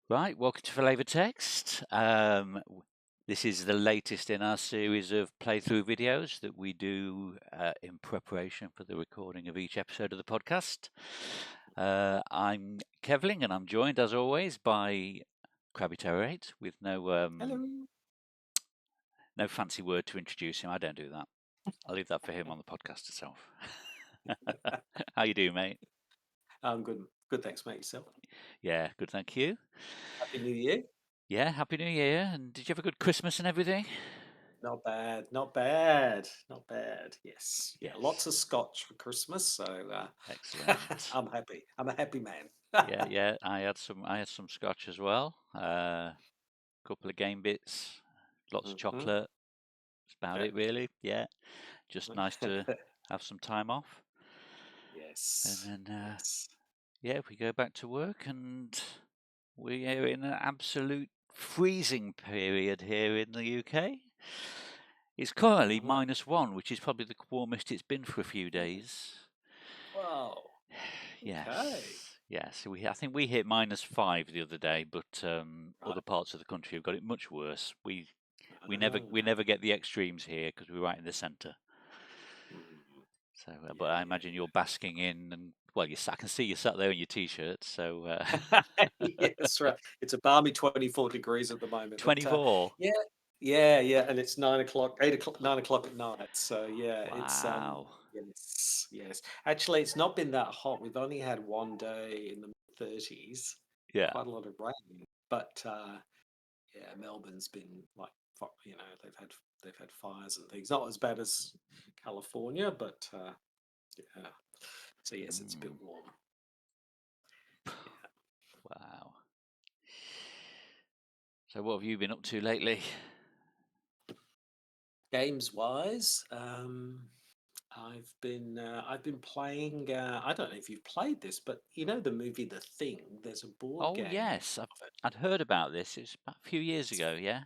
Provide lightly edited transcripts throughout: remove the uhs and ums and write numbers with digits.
Right, welcome to Flavour Text. This is the latest in our series of playthrough videos that we do in preparation for the recording of each episode of the podcast. I'm Kevling, and I'm joined, as always, by CrabbyTerror8 with Hello. no fancy word to introduce him. I don't do that. I'll leave that for him on the podcast itself. How you doing, mate? I'm good. Good, thanks, mate. Yourself? Yeah, good, thank you. Happy New Year. Yeah, Happy New Year. And did you have a good Christmas and everything? Not bad. Not bad. Not bad. Yes. Yeah. Lots Yes, of scotch for Christmas, so excellent. I'm happy. I'm a happy man. Yeah. I had some scotch as well. Couple of game bits, lots of Mhm. chocolate. That's about Yeah. it, really. Yeah, just nice to have some time off. And Yes. then, Yes. yeah, we go back to work, and we are in an absolute freezing period here in the UK. It's currently Uh-huh. -1, which is probably the warmest it's been for a few days. Wow. Okay. Yes. I think we hit -5 the other day, but Right. other parts of the country have got it much worse. We Ah. never get the extremes here because we're right in the centre. Mm. So, but Yeah. I Yeah. imagine you're basking in, and well, I can see you sat there in your t-shirt. So, Yeah, that's right. It's a balmy 24 degrees at the moment, but 24. yeah, yeah, and it's 9 o'clock, 8 o'clock, 9 o'clock at night. So yeah, it's Wow. yes. Actually, it's not been that hot. We've only had one day in the 30s, Yeah. quite a lot of rain, but yeah, Melbourne's been like, they've had fires and things. Not as bad as California, but yeah. So yes, it's a bit Mm, warm. wow. So, what have you been up to lately? Games wise, I've been playing. I don't know if you've played this, but you know the movie The Thing. There's a board Oh, game yes. of it. I'd heard about this. It's about a few years It's, ago. Yeah.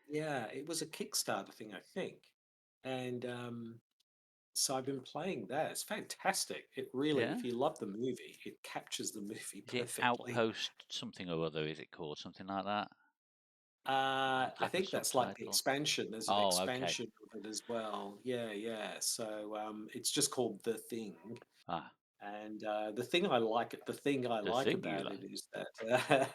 yeah, it was a Kickstarter thing, I think, and so I've been playing that. It's fantastic. It really, Yeah. if you love the movie, it captures the movie Is it perfectly. Outpost something or other? Is it called something like that? Does it I have a think that's like the subtitle? expansion. There's an Oh, okay. expansion of it as well. Yeah. So it's just called The Thing. Ah, And the thing I the like thing you about it like. is that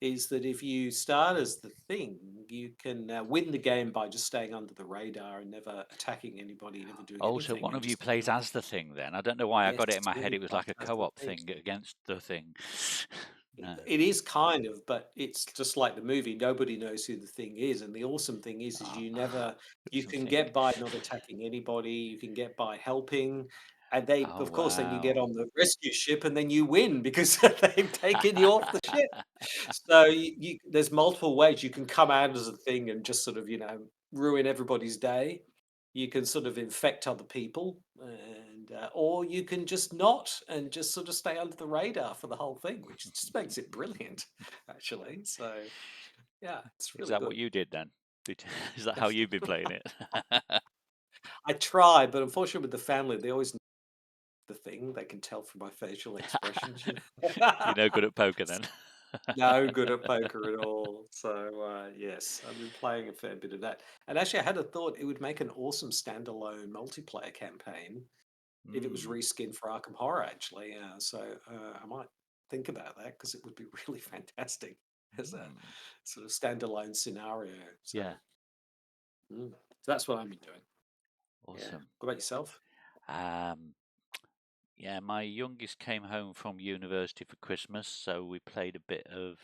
is that if you start as the thing, you can win the game by just staying under the radar and never attacking anybody, never doing Oh, so anything, one and of you just plays as the thing then? I don't know why I yes, got it in my head. you It was play like a as the co-op thing. thing against the thing. No. It is kind of, but it's just like the movie. Nobody knows who the thing is, and the awesome thing is Ah, you never you it's the can thing. get by not attacking anybody. You can get by helping, and they, Oh, of course, then you get wow. on the rescue ship, and then you win because they've taken you off the ship. So there's multiple ways you can come out as a thing and just sort of ruin everybody's day. You can sort of infect other people, and or you can just not and just sort of stay under the radar for the whole thing, which just makes it brilliant, actually. So yeah, it's Is really that what good. you did then? Is that how you've been playing it? I tried, but unfortunately, with the family, they always know the thing. They can tell from my facial expressions. You're no good at poker then. No good at poker at all. So yes, I've been playing a fair bit of that. And actually, I had a thought it would make an awesome standalone multiplayer campaign if it was Mm, reskinned for Arkham Horror. Actually, so I might think about that because it would be really fantastic as a mm. sort of standalone scenario. So, Yeah, so that's what I've been doing. Yeah. awesome. What about yourself? Um, yeah, my youngest came home from university for Christmas, so we played a bit of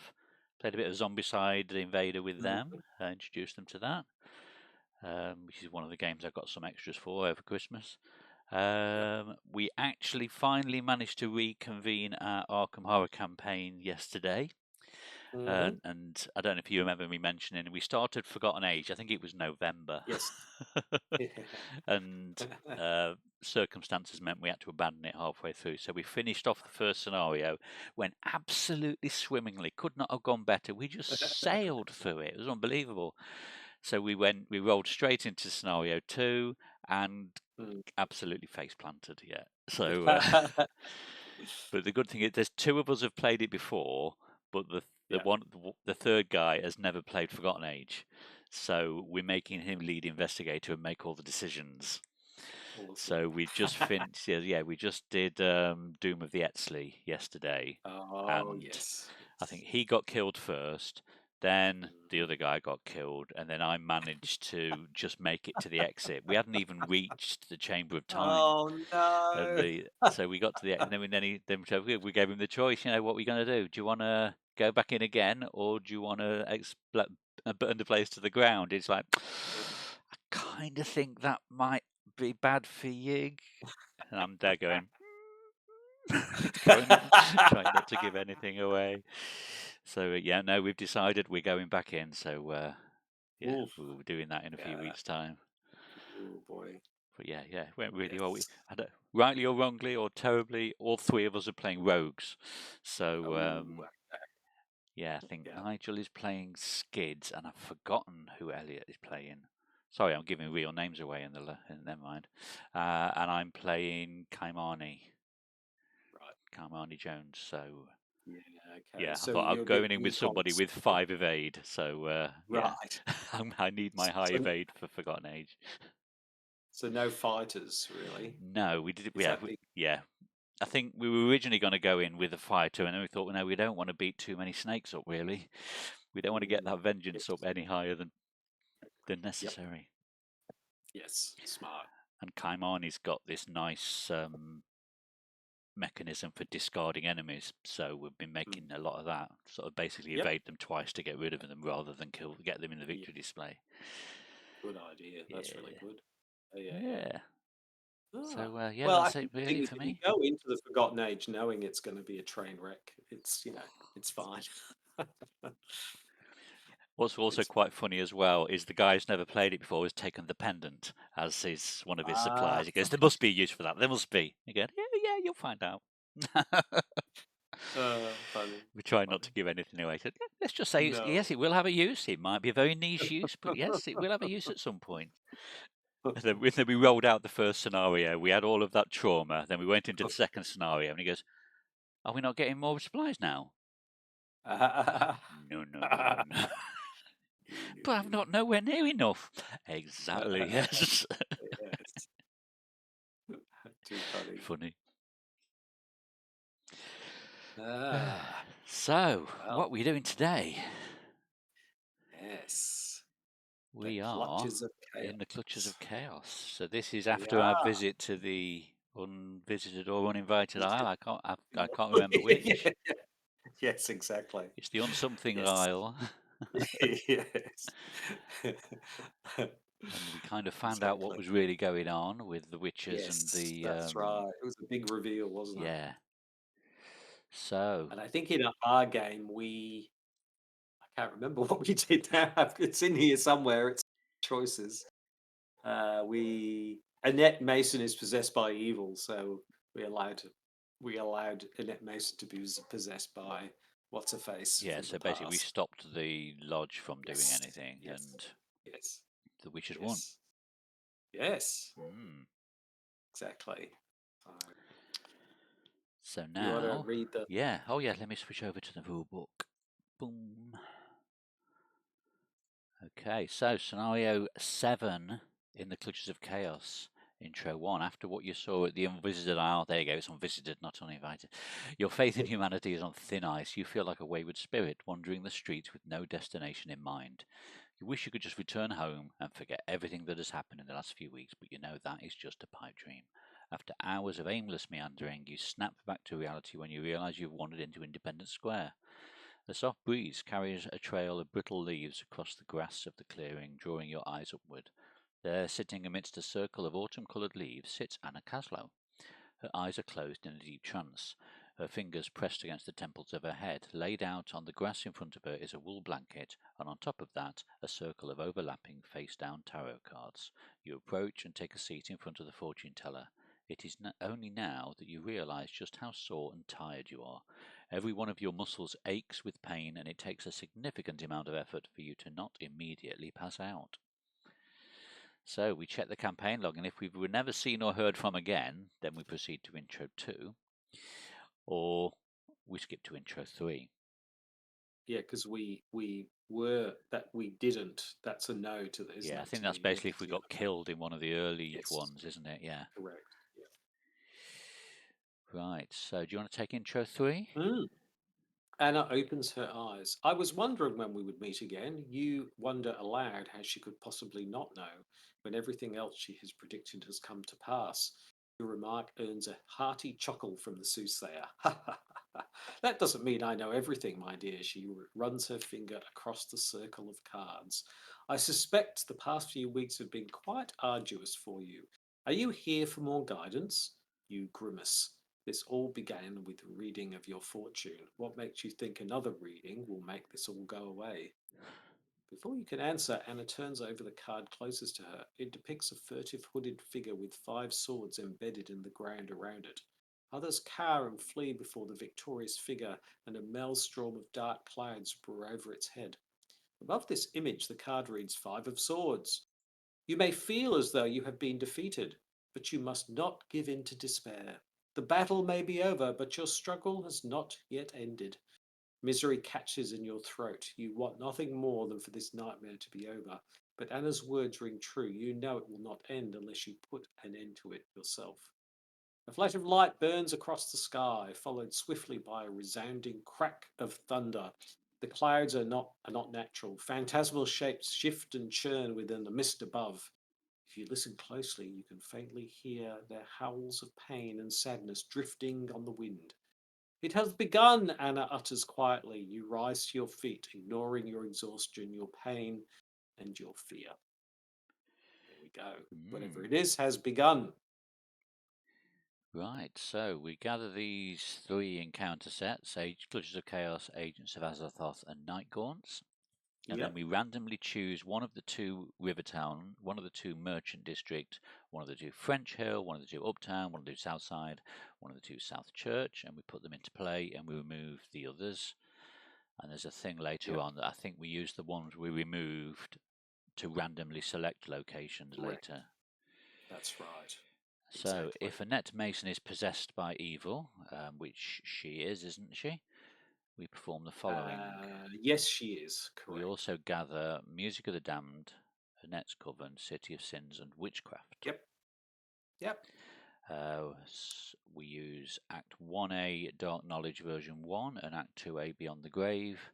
Zombicide the Invader with Mhm. them. I introduced them to that, which is one of the games I got some extras for over Christmas. Yep. We actually finally managed to reconvene our Arkham Horror campaign yesterday. Hmm. And I don't know if you remember me mentioning, we started Forgotten Age. I think it was November. Yes. And circumstances meant we had to abandon it halfway through. So we finished off the first scenario, went absolutely swimmingly, could not have gone better. We just sailed through it. It was unbelievable. So we rolled straight into scenario 2 and Mm. absolutely face planted. Yeah. So, but the good thing is, there's two of us have played it before, but The Yeah. one, the third guy has never played Forgotten Age, so we're making him lead investigator and make all the decisions. Awesome. So we just finished. Yeah, we just did Doom of the Etzley yesterday, Oh, and yes. I think he got killed first. Then the Mhm. other guy got killed, and then I managed to just make it to the exit. We hadn't even reached the Chamber of Time, Oh, and no. so we got to the and then we gave him the choice. What are we going to do? Do you want to go back in again, or do you want to burn the place to the ground? It's like I kind of think that might be bad for you, and I'm there going. Trying not to give anything away. So yeah, no, we've decided we're going back in. So yeah, Oof. we'll be doing that in a few Yeah. weeks' time. Oh, boy. But yeah, it went really well. Yes. Rightly or wrongly or terribly, all three of us are playing rogues. So Oh, yeah, I think yeah. Nigel is playing Skids, and I've forgotten who Elliot is playing. Sorry, I'm giving real names away in never mind. And I'm playing Right. Kaimani Jones. So Yeah. Okay. yeah, I So thought I'm you're going giving in me with somebody prompts. with 5 evade. So yeah, Right. I need my high So, evade for Forgotten Age. so no fighters, really. No, we did it. Is that big? Yeah. I think we were originally going to go in with a fighter, and then we thought, well, no, we don't want to beat too many snakes up. Really, we don't want to get Mm, that vengeance up yes. any higher than Yep. necessary. Yes. Smart. And Kaimani's got this nice mechanism for discarding enemies, so we've been Mm. making a lot of that. Sort of basically Yep. evade them twice to get rid of them, rather than get them in the Yeah. victory display. Good idea. That's really Yeah, good. Oh, yeah. Yeah. yeah. Ah. So yeah, Well, I that's think it the really thing is, for if you me. go into the Forgotten Age knowing it's going to be a train wreck, it's fine. What's also It's fine. quite funny as well is the guy who's never played it before has taken the pendant as his one of his Ah, supplies. He goes, "There must be a use for that. There must be." You go, "Yeah, you'll find out." funny, We try not to funny. give anything away. So, let's just say, yes, No. it will have a use. It might be a very niche use, but yes, it will have a use at some point. And then we rolled out the first scenario. We had all of that trauma. Then we went into the second scenario, and he goes, "Are we not getting more supplies now?" No, no, no, no, no. But I've not nowhere near enough. Exactly, yes. Yes. Too funny. Funny. Ah, So, well, what are we doing today? yes. The We are clutches of in the clutches chaos. of chaos. So this is We after our are. visit to the unvisited or uninvited Is isle. it- I can't remember which. Yes, exactly. It's the unsomething Yes. isle. Yes. And we kind of found out what Exactly. was really going on with the witches and Yes, the that's right. It was a big reveal, wasn't it? yeah. So And I think in our game, I can't remember what we did now. It's in here somewhere. It's choices. Annette Mason is possessed by evil, so we allowed we allowed Annette Mason to be possessed by what's her face yeah, from the so basically we past. stopped the lodge from doing Yes, anything, yes, and yes, the witches won. yes, yes, Mm. exactly. So You want to now, read the yeah, oh yeah, let me switch over to the rule book. Boom. Okay, so scenario 7 in the Clutches of Chaos. Intro 1. After what you saw at the Unvisited Isle, there you go, it's unvisited, not uninvited. Your faith in humanity is on thin ice. You feel like a wayward spirit wandering the streets with no destination in mind. You wish you could just return home and forget everything that has happened in the last few weeks, but you know that is just a pipe dream. After hours of aimless meandering, you snap back to reality when you realize you've wandered into Independence Square. A soft breeze carries a trail of brittle leaves across the grass of the clearing, drawing your eyes upward. There, sitting amidst a circle of autumn-coloured leaves, sits Anna Caslow. Her eyes are closed in a deep trance, her fingers pressed against the temples of her head. Laid out on the grass in front of her is a wool blanket, and on top of that, a circle of overlapping face-down tarot cards. You approach and take a seat in front of the fortune-teller. It is only now that you realize just how sore and tired you are. Every one of your muscles aches with pain, and it takes a significant amount of effort for you to not immediately pass out. So we check the campaign log, and if we were never seen or heard from again, then we proceed to intro 2, or we skip to intro 3. Yeah, because we didn't. That's a no to that, isn't Yeah, I it? think To that's the basically if we yeah. got killed in one of the early Yes, ones, isn't it? Yeah. correct. Yeah. Right. So do you want to take intro 3? Mm. Anna opens her eyes. I was wondering when we would meet again. You wonder aloud how she could possibly not know when everything else she has predicted has come to pass. Your remark earns a hearty chuckle from the soothsayer. That doesn't mean I know everything, my dear. She runs her finger across the circle of cards. I suspect the past few weeks have been quite arduous for you. Are you here for more guidance? You grimace. This all began with a reading of your fortune. What makes you think another reading will make this all go away? Before you can answer, Anna turns over the card closest to her. It depicts a furtive hooded figure with 5 swords embedded in the ground around it. Others cower and flee before the victorious figure, and a maelstrom of dark clouds pour over its head. Above this image, the card reads 5 of Swords. You may feel as though you have been defeated, but you must not give in to despair. The battle may be over, but your struggle has not yet ended. Misery catches in your throat. You want nothing more than for this nightmare to be over. But Anna's words ring true. You know it will not end unless you put an end to it yourself. A flash of light burns across the sky, followed swiftly by a resounding crack of thunder. The clouds are not natural. Phantasmal shapes shift and churn within the mist above. If you listen closely, you can faintly hear their howls of pain and sadness drifting on the wind. It has begun, Anna utters quietly. You rise to your feet, ignoring your exhaustion, your pain, and your fear. There we go. Whatever Mm. it is has begun. Right. So we gather these 3 encounter sets: Clutches of Chaos, Agents of Azathoth, and Night Gaunts. And then Yep, we randomly choose one of the 2 Rivertown, one of the 2 Merchant District, one of the 2 French Hill, one of the 2 Uptown, one of the 2 Southside, one of the 2 South Church, and we put them into play and we remove the others. And there's a thing later yep, on that I think we use the ones we removed to randomly select locations correct. later. That's right. So Exactly. if Annette Mason is possessed by evil, which she is, isn't she? We perform the following. Yes, she is. We Correct. also gather Music of the Damned, Annette's Coven, City of Sins, and Witchcraft. Yep, yep. We use Act 1A, Dark Knowledge version 1, and Act 2A, Beyond the Grave,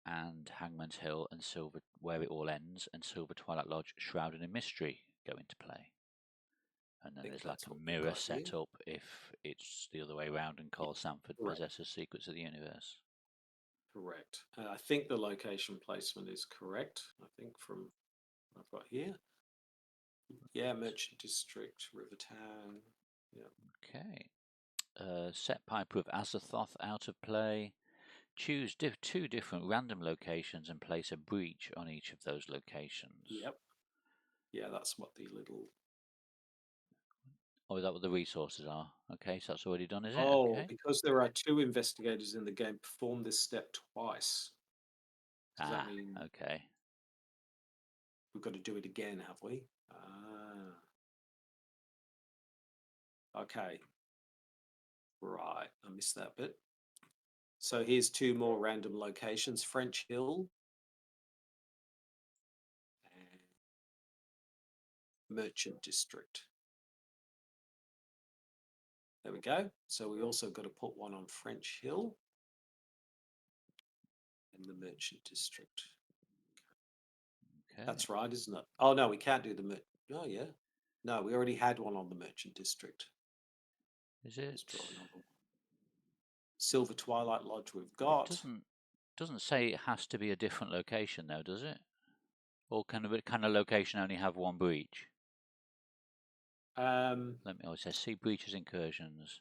and Hangman's Hill and Silver, Where It All Ends, and Silver Twilight Lodge, Shrouded in Mystery go into play. And I then think there's like that's a what we've mirror got set here. up if it's the other way around and Yeah, Carl Sanford correct. possesses secrets of the universe. Correct. I think the location placement is correct. I think from what I've got here. Yeah, Merchant District, Rivertown. Yeah. Okay. Set Piper of Azathoth out of play. Choose 2 different random locations and place a breach on each of those locations. Yep. Yeah, that's what the little. Oh, is that what the resources are? Okay, so that's already done, is it? Oh, Okay. because there are 2 investigators in the game, perform this step twice. Does that Ah, mean okay. we've got to do it again, have we? Ah, okay. Right. I missed that bit. So here's 2 more random locations, French Hill and Merchant District. There we go. So we also got to put one on French Hill and the Merchant District. Okay. That's right, isn't it? Oh no, we can't do the Oh yeah. No, we already had one on the Merchant District. Is Let's it? draw another one. Silver Twilight Lodge we've It got. doesn't say it has to be a different location though, does it? Or can a location only have one breach? Um, Let me. Oh, it says see breaches incursions.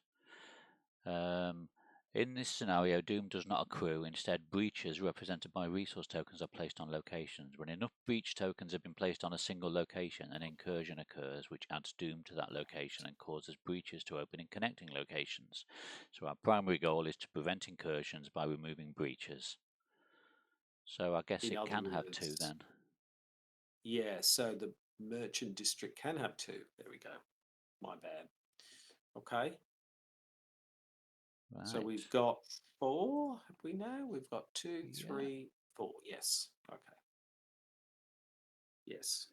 Um, in this scenario, doom does not accrue. Instead, breaches represented by resource tokens are placed on locations. When enough breach tokens have been placed on a single location, an incursion occurs, which adds doom to that location and causes breaches to open in connecting locations. So our primary goal is to prevent incursions by removing breaches. So I guess in it other can have 2 words, then. yeah, so the Merchant District can have 2. There we go. My bad. Okay. So Right. we've got 4. Have we now? We've got 2, Yeah. 3, 4. Yes. Okay. Yes.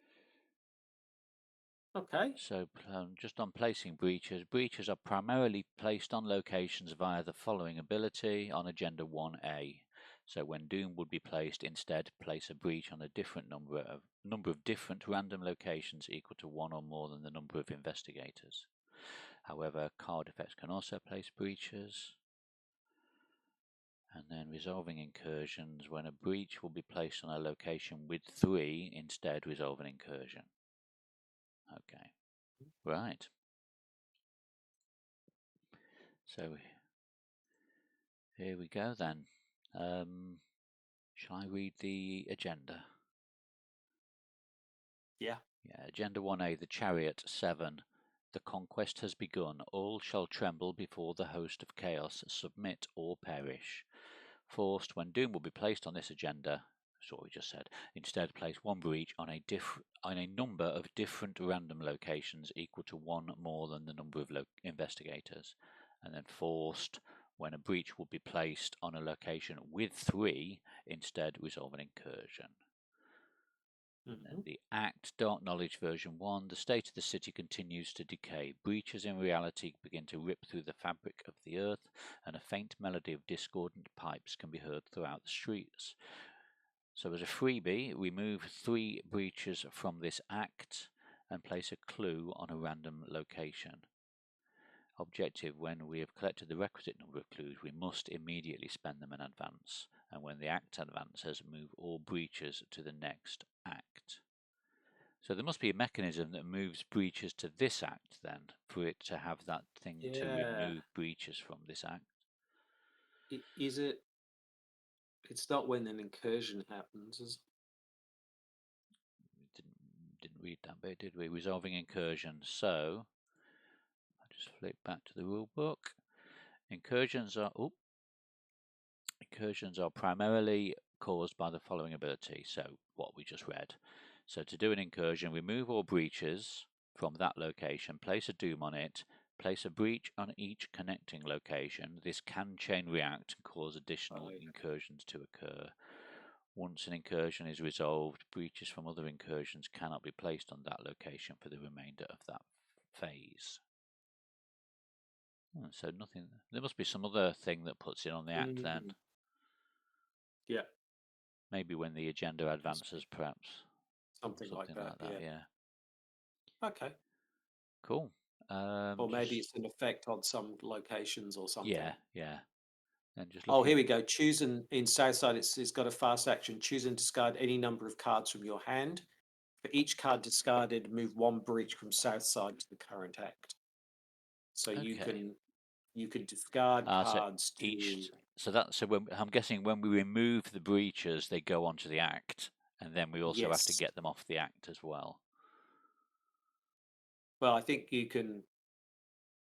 Okay. So just on placing breaches, breaches are primarily placed on locations via the following ability on Agenda 1A. So when Doom would be placed, instead place a breach on a different number of different random locations equal to 1 or more than the number of investigators. However, card effects can also place breaches. And then resolving incursions, when a breach will be placed on a location with 3, instead resolve an incursion. Okay, right. So here we go then. Shall I read the agenda? Yeah. Yeah, Agenda 1A, the Chariot 7. The conquest has begun. All shall tremble before the host of chaos, submit or perish. Forced, when doom will be placed on this agenda, that's what we just said. Instead, place one breach on a number of different random locations equal to 1 more than the number of investigators. And then forced, when a breach will be placed on a location with 3, instead resolve an incursion. And then the Act, Dark Knowledge version 1, the state of the city continues to decay. Breaches in reality begin to rip through the fabric of the earth, and a faint melody of discordant pipes can be heard throughout the streets. So as a freebie, remove 3 breaches from this Act and place a clue on a random location. Objective, when we have collected the requisite number of clues, we must immediately spend them in advance, and when the Act advances, move all breaches to the next Act. So there must be a mechanism that moves breaches to this Act then, for it to have that thing to Yeah. remove breaches from this Act. Is it? It's not when an incursion happens, is We didn't read that bit, did we? Resolving incursions. So I'll just flip back to the rule book. Incursions are primarily caused by the following ability. So what we just read. So to do an incursion, remove all breaches from that location, place a doom on it, place a breach on each connecting location. This can chain react and cause additional incursions to occur. Once an incursion is resolved, breaches from other incursions cannot be placed on that location for the remainder of that phase. So nothing. There must be some other thing that puts it on the Act then. Yeah. Maybe when the agenda advances, perhaps. Something like that. Yeah. Okay. Cool. Or maybe it's an effect on some locations or something. Yeah. And just Oh, looking. here we go. Choose in Southside, it's got a fast action. Choose and discard any number of cards from your hand. For each card discarded, move 1 breach from Southside to the current Act. So you Okay. can discard cards So when I'm guessing when we remove the breaches, they go onto the Act, and then we also have to Yes. get them off the Act as well. Well, I think you can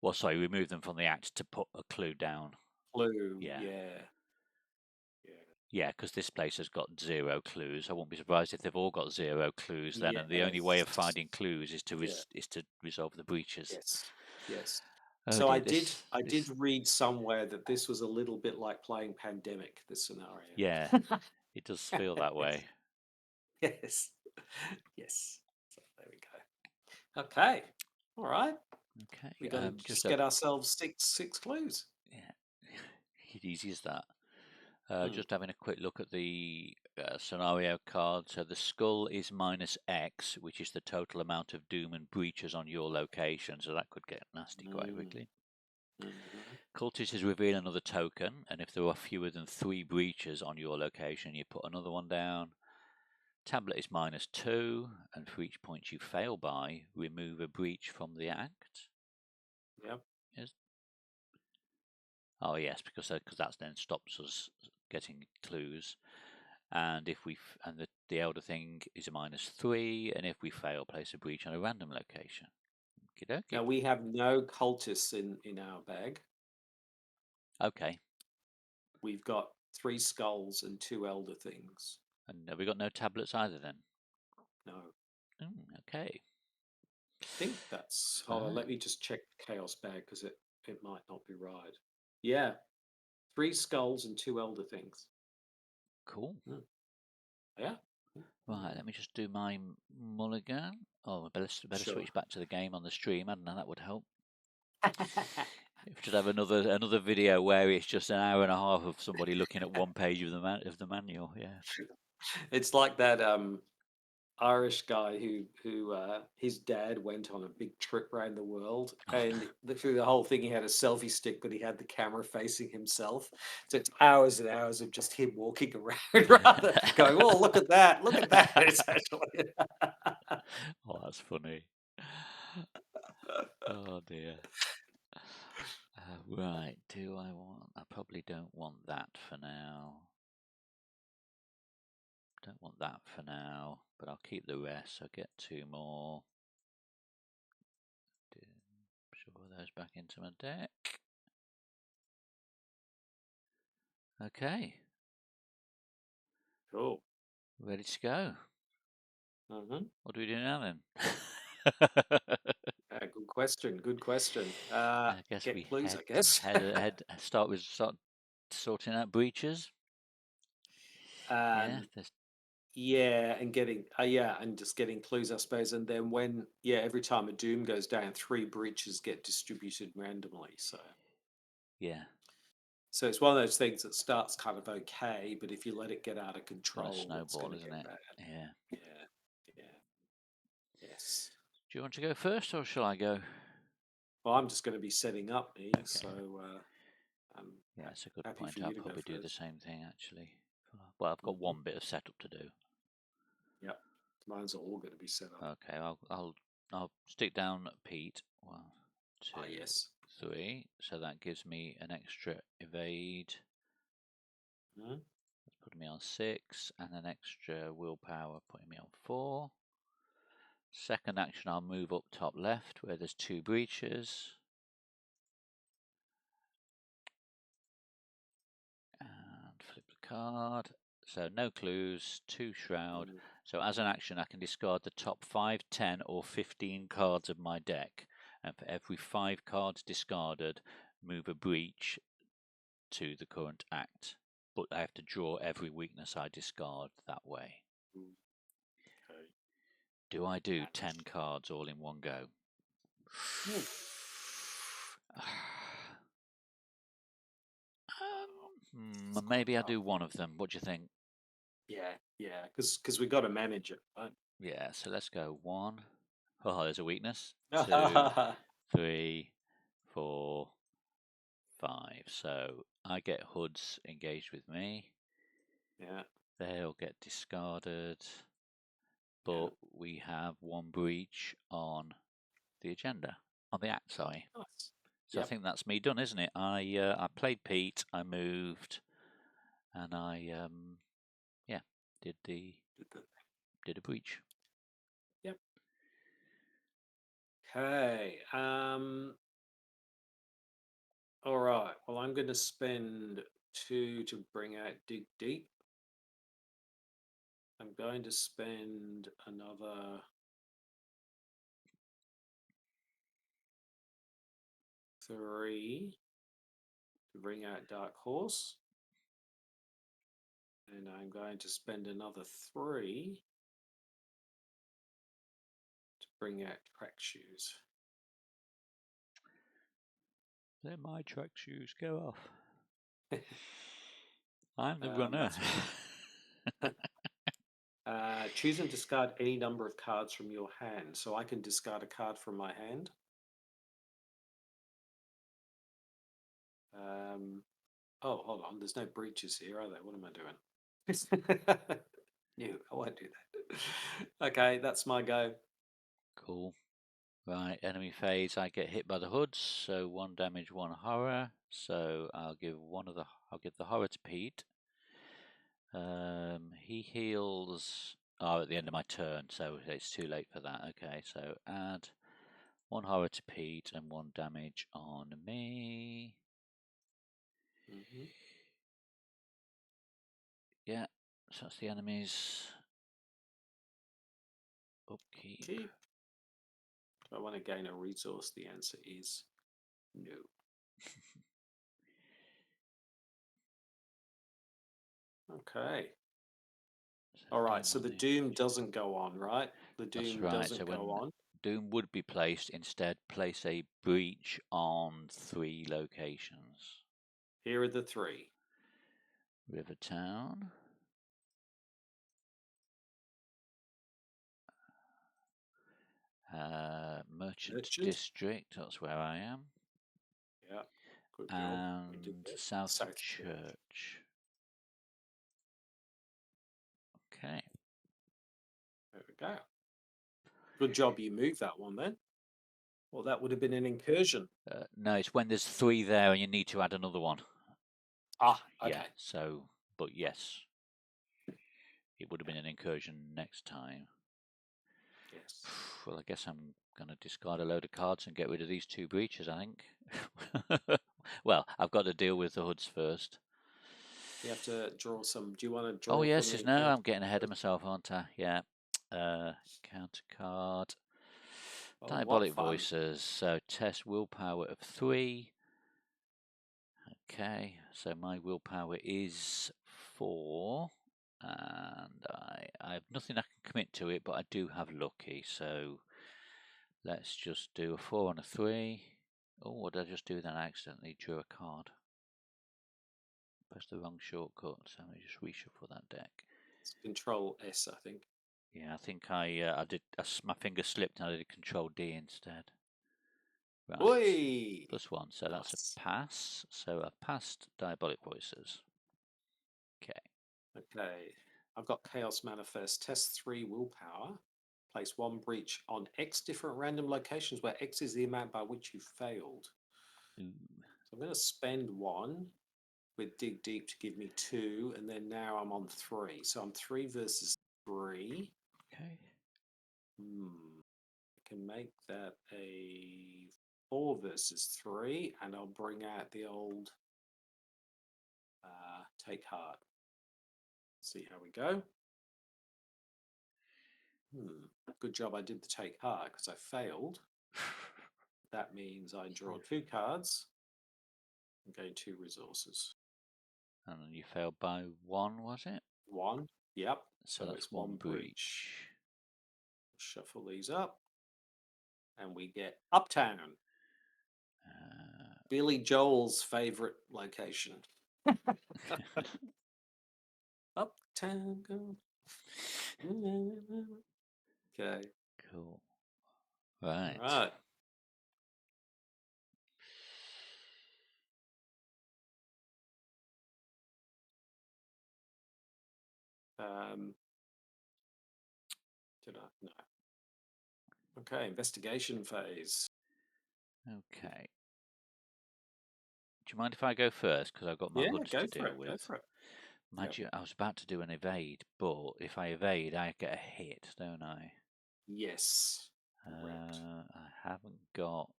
Well, sorry, remove them from the Act to put a clue down. clue. Yeah. Yeah. Yeah, because this place has got 0 clues. I won't be surprised if they've all got 0 clues then, and the only way of finding clues is to resolve the breaches. Yes. Oh So dear, I did read somewhere that this was a little bit like playing Pandemic, this scenario. Yeah, it does feel that way. Yes. Yes. So there we go. Okay. All right. Okay, We got to just get ourselves six clues. Yeah, easy as that. Hmm. Just having a quick look at the scenario card. So the skull is minus X, which is the total amount of doom and breaches on your location. So that could get nasty quite quickly. Cultist is reveal another token, and if there are fewer than 3 breaches on your location, you put another one down. Tablet is minus 2, and for each point you fail by, remove a breach from the Act. Yep. Yes. Oh yes, because that then stops us getting clues. And if the elder thing is a minus 3, and if we fail, place a breach on a random location. Okey-dokey. Now we have no cultists in our bag. Okay. We've got 3 skulls and 2 elder things. And have we got no tablets either then? No. Okay. I think that's. Hold on, let me just check the chaos bag because it might not be right. Yeah, 3 skulls and 2 elder things. Cool. Mm. Yeah. Right, let me just do my mulligan. Oh, I better Sure. switch back to the game on the stream, hadn't I? That would help. We should have another video where it's just an hour and a half of somebody looking at one page of the manual. Yeah. It's like that Irish guy who his dad went on a big trip around the world, and through the whole thing he had a selfie stick, but he had the camera facing himself. So it's hours and hours of just him walking around, rather going, "Oh, look at that! Look at that!" It's actually. Oh, that's funny. Oh dear. Right, do I want... I probably don't want that for now. Don't want that for now, but I'll keep the rest. I'll get 2 more. Shuffle those back into my deck. Okay. Cool. Ready to go. What do we do now then? Good question. Good question. I guess Get we clues, I guess. start sorting out breaches. Yeah, there's... Yeah, and getting and just getting clues, I suppose. And then when every time a doom goes down, 3 breaches get distributed randomly. yeah, So it's one of those things that starts kind of okay, but if you let it get out of it's gonna control, it's snowball, going to isn't get it? bad. Yeah. Yeah, yes. Do you want to go first, or shall I go? Well, I'm just going to be setting up me, Okay. so I'm Yeah, it's a good happy point. for I'll you to go probably do the first. same thing actually. Well, I've got one bit of setup to do. Yep, mine's all going to be set up. Okay, I'll stick down Pete. 1, 2, Ah, yes. 3. So that gives me an extra evade. Mhm. That's putting me on 6, and an extra willpower putting me on 4. Second action, I'll move up top left where there's 2 breaches. And flip the card. So no clues, 2 shroud. So as an action, I can discard the top 5, 10, or 15 cards of my deck. And for every 5 cards discarded, move a breach to the current act. But I have to draw every weakness I discard that way. Okay. Do I do 10 cards all in one go? Maybe I'll do one of them. What do you think? Yeah, because we got to manage it, right? Yeah, so let's go 1. Oh, there's a weakness. 2, 3, 4, 5. So I get hoods engaged with me. Yeah. They'll get discarded. But we have 1 breach on the agenda, on the act, sorry. Nice. So I think that's me done, isn't it? I played Pete, I moved, and I did a breach. Yep. Okay. All right. Well, I'm going to spend 2 to bring out Dig Deep. I'm going to spend another 3 to bring out Dark Horse. And I'm going to spend another 3 to bring out Track Shoes. Let my track shoes go off. I'm the runner. Choose and discard any number of cards from your hand. So I can discard a card from my hand. Oh, hold on. There's no breaches here, are there? What am I doing? No, I won't do that. Okay, that's my go. Cool. Right, enemy phase. I get hit by the hoods, so 1 damage, 1 horror. So I'll give the horror to Pete. He heals at the end of my turn, so it's too late for that. Okay, so add 1 horror to Pete and 1 damage on me. Yeah, so that's the enemy's upkeep. Do I want to gain a resource? The answer is no. Okay. So All right. Doom So on the the Doom doesn't go on, right? The That's Doom right. So doesn't go when on. Doom would be placed, instead place a breach on 3 locations. Here are the 3. Rivertown, Merchant Merchant. District, that's where I am, Yeah. Good job. We did and that. South South Church. Church. Okay. There we go. Good job you moved that one then. Well, that would have been an incursion. No, it's when there's 3 there and you need to add another one. Ah, Yeah, okay. so, but yes, it would have been an incursion next time. Yes. Well, I guess I'm going to discard a load of cards and get rid of these 2 breaches, I think. Well, I've got to deal with the hoods first. You have to draw some. Do you want to Oh, draw from yes, the yes, no, encounter? I'm getting ahead of myself, aren't I? Yeah. Counter card. Oh, what Diabolic fun. Voices. So test willpower of 3. Okay, so my willpower is 4. And I have nothing I can commit to it, but I do have lucky, so let's just do a 4 and a 3. Oh, what did I just do then? I accidentally drew a card. Pressed the wrong shortcut, so let me just reshuffle that deck. It's Control S, I think. Yeah, I think I did. My finger slipped and I did Control D instead. Right, Oi! +1, so that's a Nice. pass. So I passed Diabolic Voices. Okay. Okay. I've got Chaos Manifest. Test 3 willpower. Place 1 breach on X different random locations where X is the amount by which you failed. Ooh. So I'm going to spend 1 with Dig Deep to give me 2, and then now I'm on 3. So I'm 3 versus 3. Okay. I can make that a 4 versus 3, and I'll bring out the old Take Heart. See how we go. Good job I did the Take Heart because I failed. That means I draw 2 cards and gain 2 resources. And you failed by 1, was it? 1. Yep. So So that's it's 1 1 breach. breach. Shuffle these up. And we get Uptown. Billy Joel's favorite location. Uptown go. Okay. Cool. All Right. right. Did I? No. Okay, investigation phase. Okay. Do you mind if I go first? Because I've got my Yeah, hoods go to for deal it. Go with. for it. Mind Yep. you, I was about to do an evade, but if I evade, I get a hit, don't I? Yes. Correct. I haven't got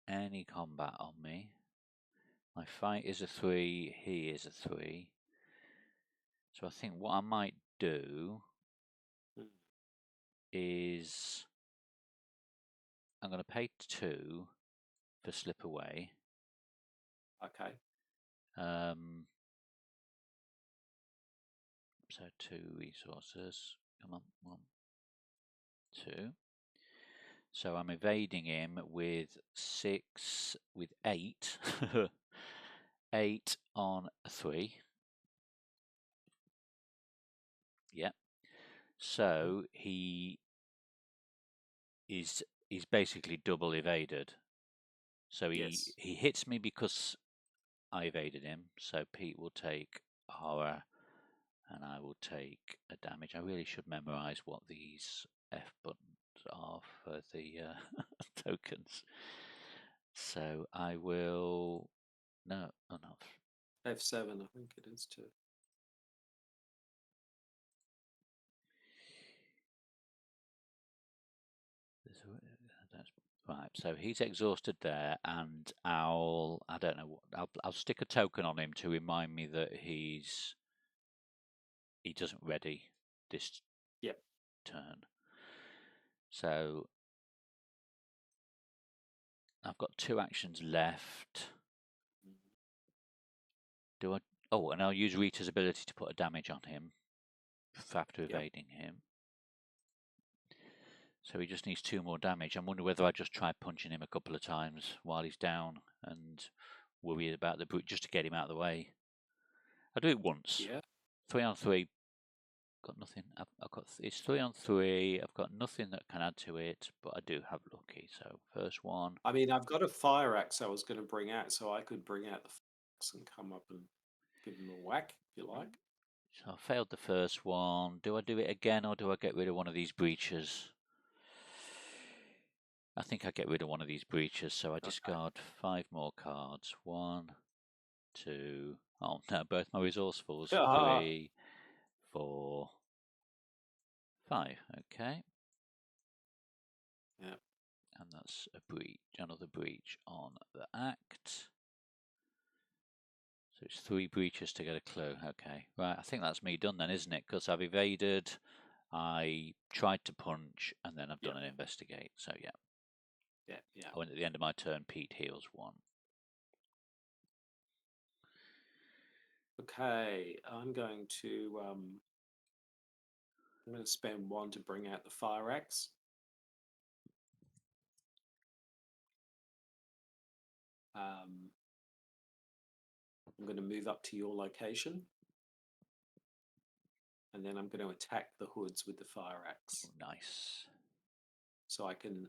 any combat on me. My fight is a 3, he is a 3. So I think what I might do is I'm going to pay 2 for slip away. Okay. So 2 resources. Come on, 1, 2. So I'm evading him with 6, with 8. 8 on a 3. Yep. So he's basically double evaded. So Yes. he hits me because I evaded him. So Pete will take horror and I will take a damage. I really should memorize what these F buttons are for the tokens. So I will. No, oh no. F7, I think it is too. That's right. So he's exhausted there, and I don't know. I'll stick a token on him to remind me that he doesn't ready this Yep. turn. So I've got 2 actions left. Do I? Oh, and I'll use Rita's ability to put a damage on him after evading him. So he just needs 2 more damage. I wonder whether I just try punching him a couple of times while he's down and worry about the brute just to get him out of the way. I'll do it once. Yeah. 3 on 3. Got nothing. I've got it's 3 on 3. I've got nothing that can add to it, but I do have lucky. So first one. I mean, I've got a fire axe I was going to bring out, so I could bring out the fire axe and come up and give him a whack if you like. So I failed the first one. Do I do it again or do I get rid of one of these breaches? I think I get rid of one of these breaches, so I discard 5 more cards. 1, 2. Oh no, both my resourcefuls. 3, 4, 5. Okay. Yeah. And that's a breach, another breach on the act. So it's 3 breaches to get a clue. Okay, right. I think that's me done then, isn't it? Because I've evaded, I tried to punch, and then I've done an investigate. So yeah. Yeah. I went at the end of my turn. Pete heals 1. Okay, I'm going to spend 1 to bring out the fire axe. I'm going to move up to your location, and then I'm going to attack the hoods with the fire axe. Oh, nice. So I can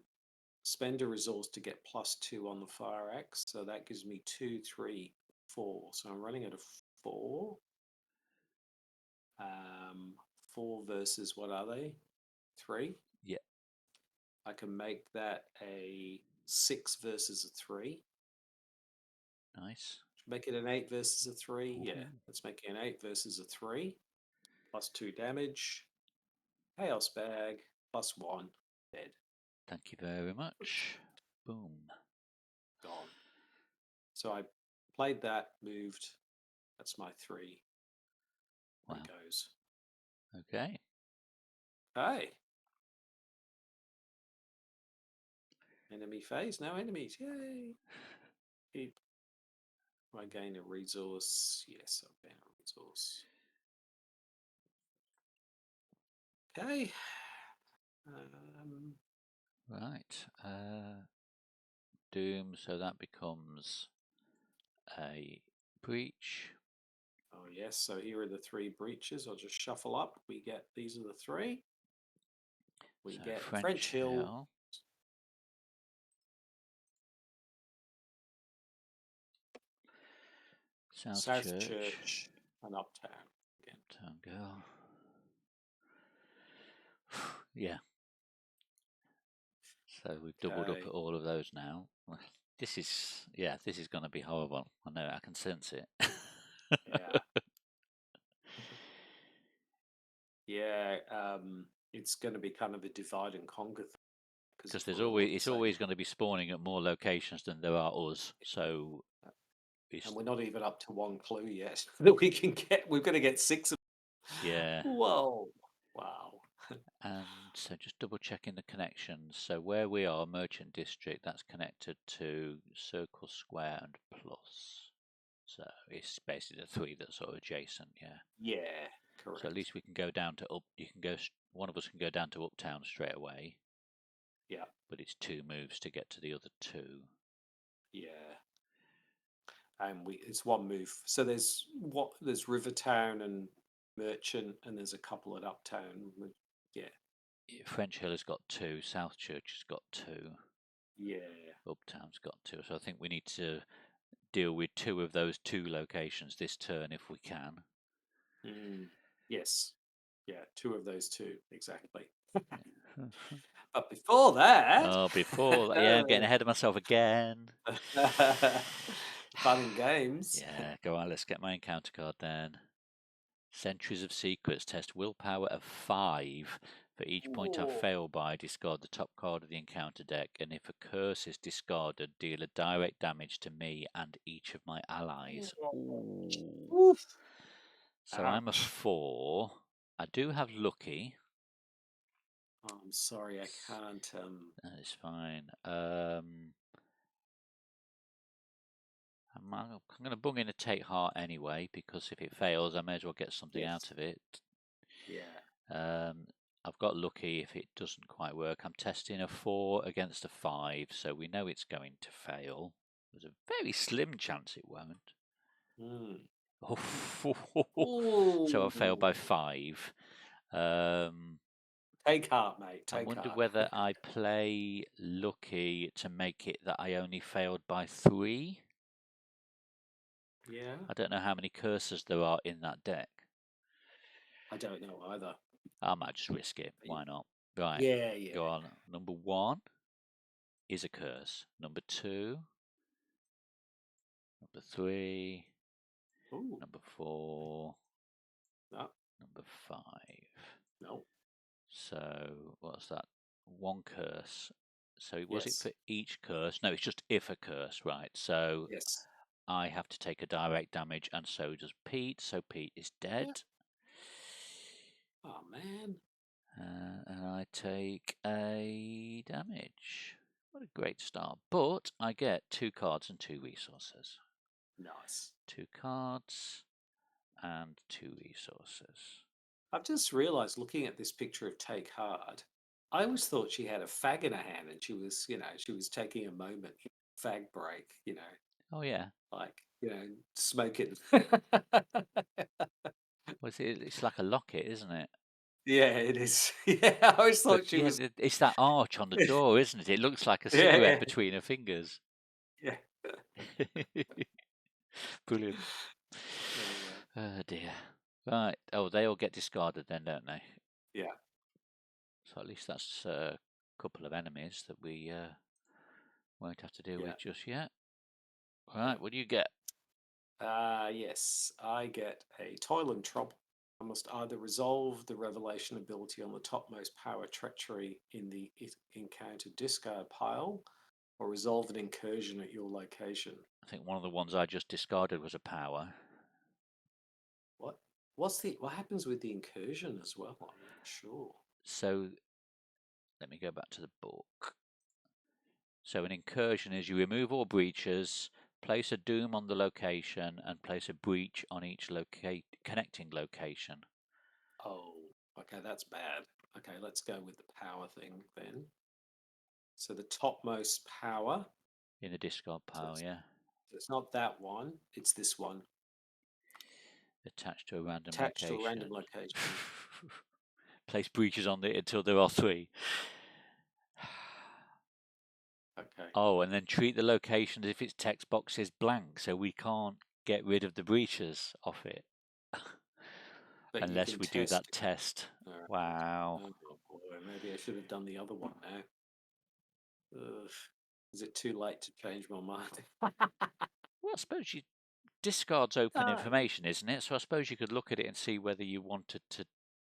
spend a resource to get +2 on the fire axe. So that gives me 2, 3, 4. So I'm running at a 4. 4 versus what are they? 3. Yeah. I can make that a 6 versus a 3. Nice. Make it an 8 versus a 3. Ooh. Yeah, let's make it an 8 versus a 3. +2 damage. Chaos bag. +1. Dead. Thank you very much. Boom. Gone. So I played that, moved. That's my 3. Wow. It goes. Okay. Hey. Enemy phase. No enemies. Yay. Keep. Do I gain a resource? Yes, I've gained a resource. Okay. Right. Doom. So that becomes a breach. Oh yes. So here are the 3 breaches. I'll just shuffle up. We get these are the 3. We So get French Hill. South Church and Uptown again. Uptown Girl. Yeah. So we've doubled up all of those now. This is going to be horrible. I know, I can sense it. Yeah. Yeah. It's going to be kind of a divide and conquer thing. Because it's always going to be spawning at more locations than there are us. So, and we're not even up to 1 clue yet that we can get. We're going to get 6 of them. Yeah. Whoa! Wow. And so just double checking the connections. So where we are, Merchant District, that's connected to Circle Square and Plus. So it's basically the 3 that are sort of adjacent. Yeah. Yeah. Correct. So at least we can go down to one of us can go down to Uptown straight away. Yeah. But it's 2 moves to get to the other 2. Yeah. And it's 1 move. So there's Rivertown and Merchant, and there's a couple at Uptown. Yeah. French Hill has got 2. South Church has got 2. Yeah. Uptown's got 2. So I think we need to deal with 2 of those 2 locations this turn if we can. Yes. Yeah. 2 of those 2 exactly. But before that. Oh, yeah, I'm getting ahead of myself again. Fun and games. Yeah, go on, let's get my encounter card then. Centuries of Secrets. Test willpower of 5. For each point I fail by, discard the top card of the encounter deck, and if a curse is discarded, deal a direct damage to me and each of my allies. Ooh. So ouch. I'm a 4. I do have lucky. Oh, I'm sorry, I can't. That is fine. I'm going to bung in a take heart anyway, because if it fails, I may as well get something out Yes. of it. Yeah. I've got lucky if it doesn't quite work. I'm testing a 4 against a 5, so we know it's going to fail. There's a very slim chance it won't. Mm. So I failed by Ooh. 5. Take heart, mate. I Take wonder heart. whether I play lucky to make it that I only failed by 3. Yeah. I don't know how many curses there are in that deck. I don't know either. I might just risk it. Why not? Right. Yeah, yeah. Go on. Number 1 is a curse. Number 2, number 3, Ooh. number 4, No. number 5. No. So what's that? 1 curse. So was it Yes. for each curse? No, it's just if a curse, right? So Yes. I have to take a direct damage, and so does Pete. So Pete is dead. Yeah. Oh man. And I take a damage. What a great start. But I get 2 cards and 2 resources. Nice. 2 cards and 2 resources. I've just realised looking at this picture of Take Hard, I always thought she had a fag in her hand and she was, she was taking a moment, fag break, Oh yeah. like, smoking. Well, it's like a locket, isn't it? Yeah, it is. Yeah, I always But thought she yeah, was. it's that arch on the door, isn't it? It looks like a cigarette Yeah, between her fingers. yeah. Brilliant. Anyway, Oh dear. Right. Oh, they all get discarded then, don't they? yeah, So at least that's a couple of enemies that we won't have to deal yeah, with just yet. yeah. Right, what do you get? Yes, I get a toil and trouble. I must either resolve the revelation ability on the topmost power treachery in the encounter discard pile, or resolve an incursion at your location. I think one of the ones I just discarded was a power. What? What happens with the incursion as well? I'm not sure. So let me go back to the book. So an incursion is you remove all breaches, place a doom on the location, and place a breach on each connecting location. Oh, okay, that's bad. Okay, let's go with the power thing then. So the topmost power. In the discard So pile, yeah. it's not that one. It's this one. Attached to a random Attached to a random location. location. Place breaches on it until there are 3. Okay. Oh, and then treat the location as if its text box is blank, so we can't get rid of the breaches off it. But you Unless can we do test that it. test. All right. Wow. Oh boy, maybe I should have done the other one now. Ugh. Is it too late to change my mind? Well, I suppose you discard's open Ah, information, isn't it? So I suppose you could look at it and see whether you wanted to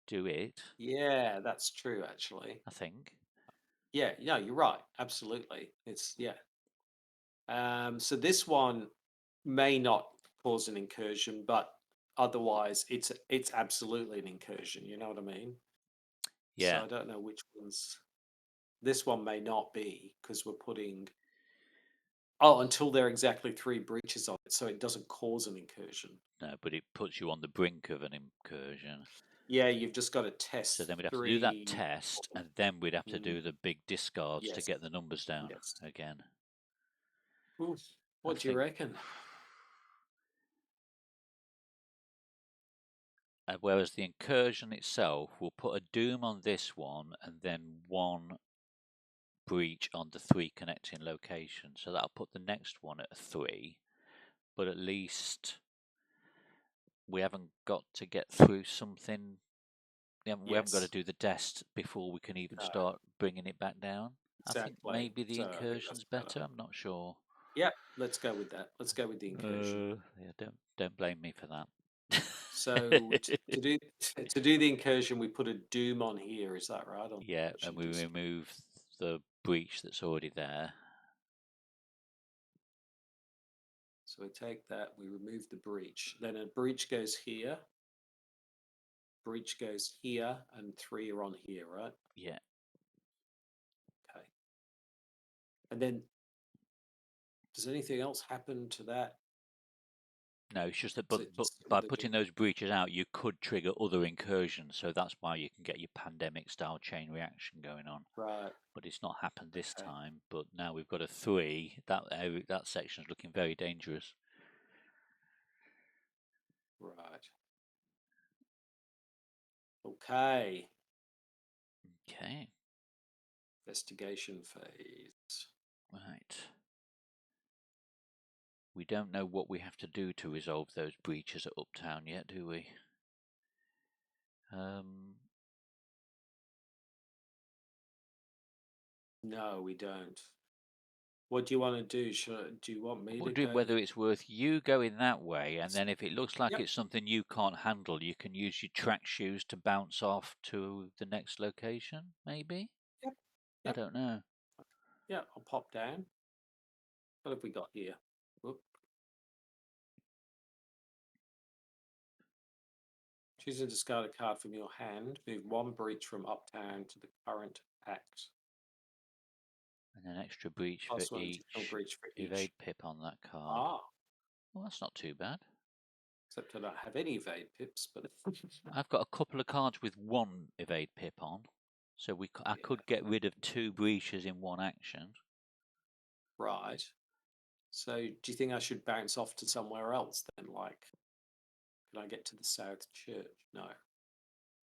do it, yeah, that's true actually. I think. Yeah, no, you're right. Absolutely. It's yeah. So this one may not cause an incursion, but otherwise it's absolutely an incursion, you know what I mean? So Yeah. I don't know which ones. This one may not be because we're putting. Oh, until there are exactly 3 breaches on it, so it doesn't cause an incursion. No, but it puts you on the brink of an incursion. Yeah, you've just got to So test then we'd have to do that 3. test, and then we'd have to Mm, do the big discards to yes, get the numbers down yes. again. Oof. I What do you think. reckon? Whereas the incursion itself will put a doom on this one and then 1 breach on the 3 connecting locations. So that'll put the next one at a 3, but at least we haven't got to get through something. We haven't got to Yes. do the test before we can even No, start bringing it back down. I think exactly. maybe the So I think that's incursion's better. better. I'm not sure. Yeah, let's go with that. Let's go with the incursion. Yeah, don't blame me for that. So to do to do the incursion, we put a doom on here. Is that right? On Yeah, what and she we just. remove the breach that's already there. So we take that. We remove the breach. Then a breach goes here. Breach goes here, and 3 are on here, right? Yeah. Okay. And then, does anything else happen to that? No, it's just that, So but just by the putting doom. those breaches out, you could trigger other incursions. So that's why you can get your pandemic-style chain reaction going on. Right. But it's not happened this Okay. time. But now we've got a 3. That section is looking very dangerous. Right. Okay. Okay. Investigation phase. Right. We don't know what we have to do to resolve those breaches at Uptown yet, do we? No, we don't. What do you want to do? Do you want me I'm to wondering go? whether it's worth you going that way, and then if it looks like Yep. it's something you can't handle, you can use your track shoes to bounce off to the next location, maybe? Yep. I Yep. don't know. Yeah, I'll pop down. What have we got here? Whoop. Choose and discard a card from your hand. Move 1 breach from Uptown to the current act. And an extra breach for Plus 1 additional each breach for each. evade pip on that card. Ah, Well, that's not too bad. except I don't have any evade pips, but I've got a couple of cards with 1 evade pip on, so I yeah, could get rid of 2 breaches in 1 action. right. So do you think I should bounce off to somewhere else then? Like, can I get to the South Church? No.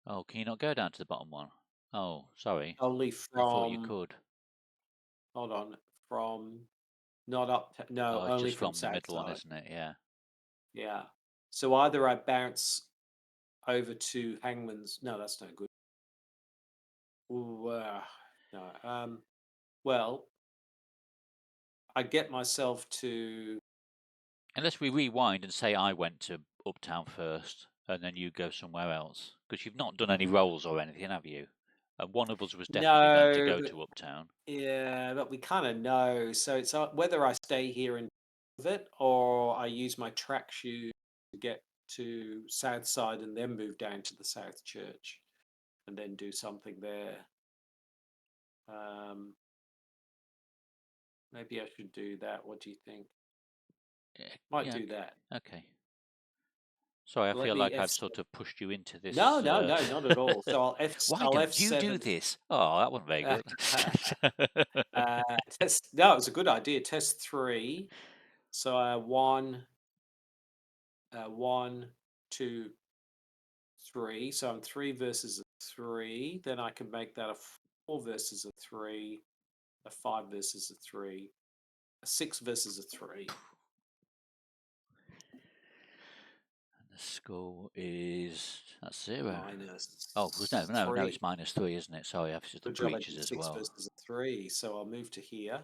Oh, can you not go down to the bottom one? Oh, sorry. Only I thought you from, could. hold on, from not up, no, Oh, it's only just from from the South middle one, side. isn't it? Yeah. Yeah. So either I bounce over to Hangman's, no, that's no good. Ooh, no. Well, I get myself to, Unless we rewind and say I went to Uptown first, and then you go somewhere else. Because you've not done any rolls or anything, have you? One of us was definitely going to no, go but to Uptown. yeah, but we kind of know. So it's whether I stay here and do it or I use my track shoes to get to South Side and then move down to the South Church and then do something there. Um, maybe I should do that. What do you think? Might Yeah, do that. okay. Sorry, I Let feel me like F. I've sort of pushed you into No, this. no, no, not at all. So Why I'll don't you do F7. this? Oh, that wasn't very good. Test. No, it's a good idea. Test 3. So 1, 2, 3. So I'm 3 versus a 3. Then I can make that a 4 versus a 3, a 5 versus a 3, a 6 versus a 3. The score is that's 0. Oh, Minus no, 3. it's -3, isn't it? Sorry, I've just the Good job I breaches did as 6 well. versus a 3. So I'll move to here.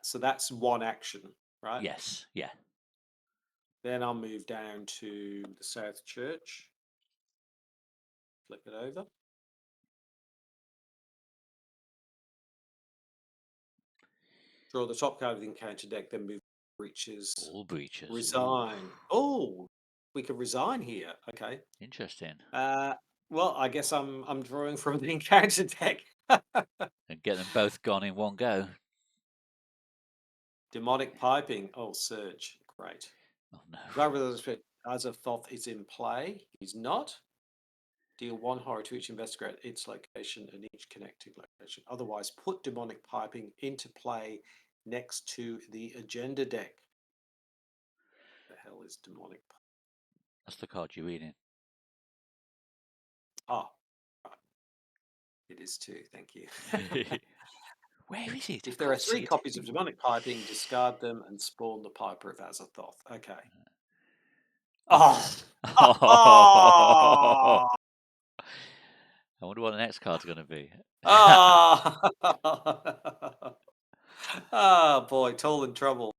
So that's 1 action, right? Yes, yeah. Then I'll move down to the South Church. Flip it over. Draw the top card of the encounter deck, then move breaches. All breaches. Ooh, Resign. Oh, we could resign here. Okay. interesting. Uh, well, I guess I'm drawing from the encounter deck. And get them both gone in one go. Demonic piping. Oh, surge. Great. Oh no. As a Thoth is in play. He's not. Deal 1 horror to each investigator at its location and each connecting location. Otherwise, put demonic piping into play next to the agenda deck. The hell is demonic? That's the card you're reading. Ah, right. It is too. Thank you. Where is it? I If there are can't 3 see it copies of anymore. demonic piping, discard them and spawn the piper if as a Thoth. Okay. Oh. Oh! I wonder what the next card's going to be. Ah! Ah, boy, toll and trouble.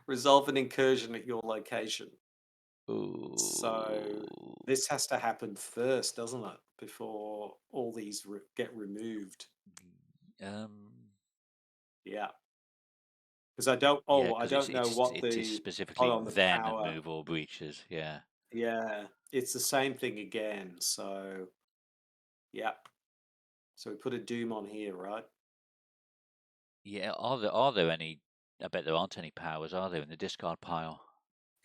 Resolve an incursion at your location. So Ooh. this has to happen first, doesn't it? Before all these get removed. Yeah. Because I don't. Yeah, Oh, I because don't know what it is the. specifically Hold on, the then power. move all breaches. Yeah. Yeah, it's the same thing again. So, yeah. So we put a doom on here, right? Yeah. Are there any I bet there aren't any powers, are there, in the discard pile?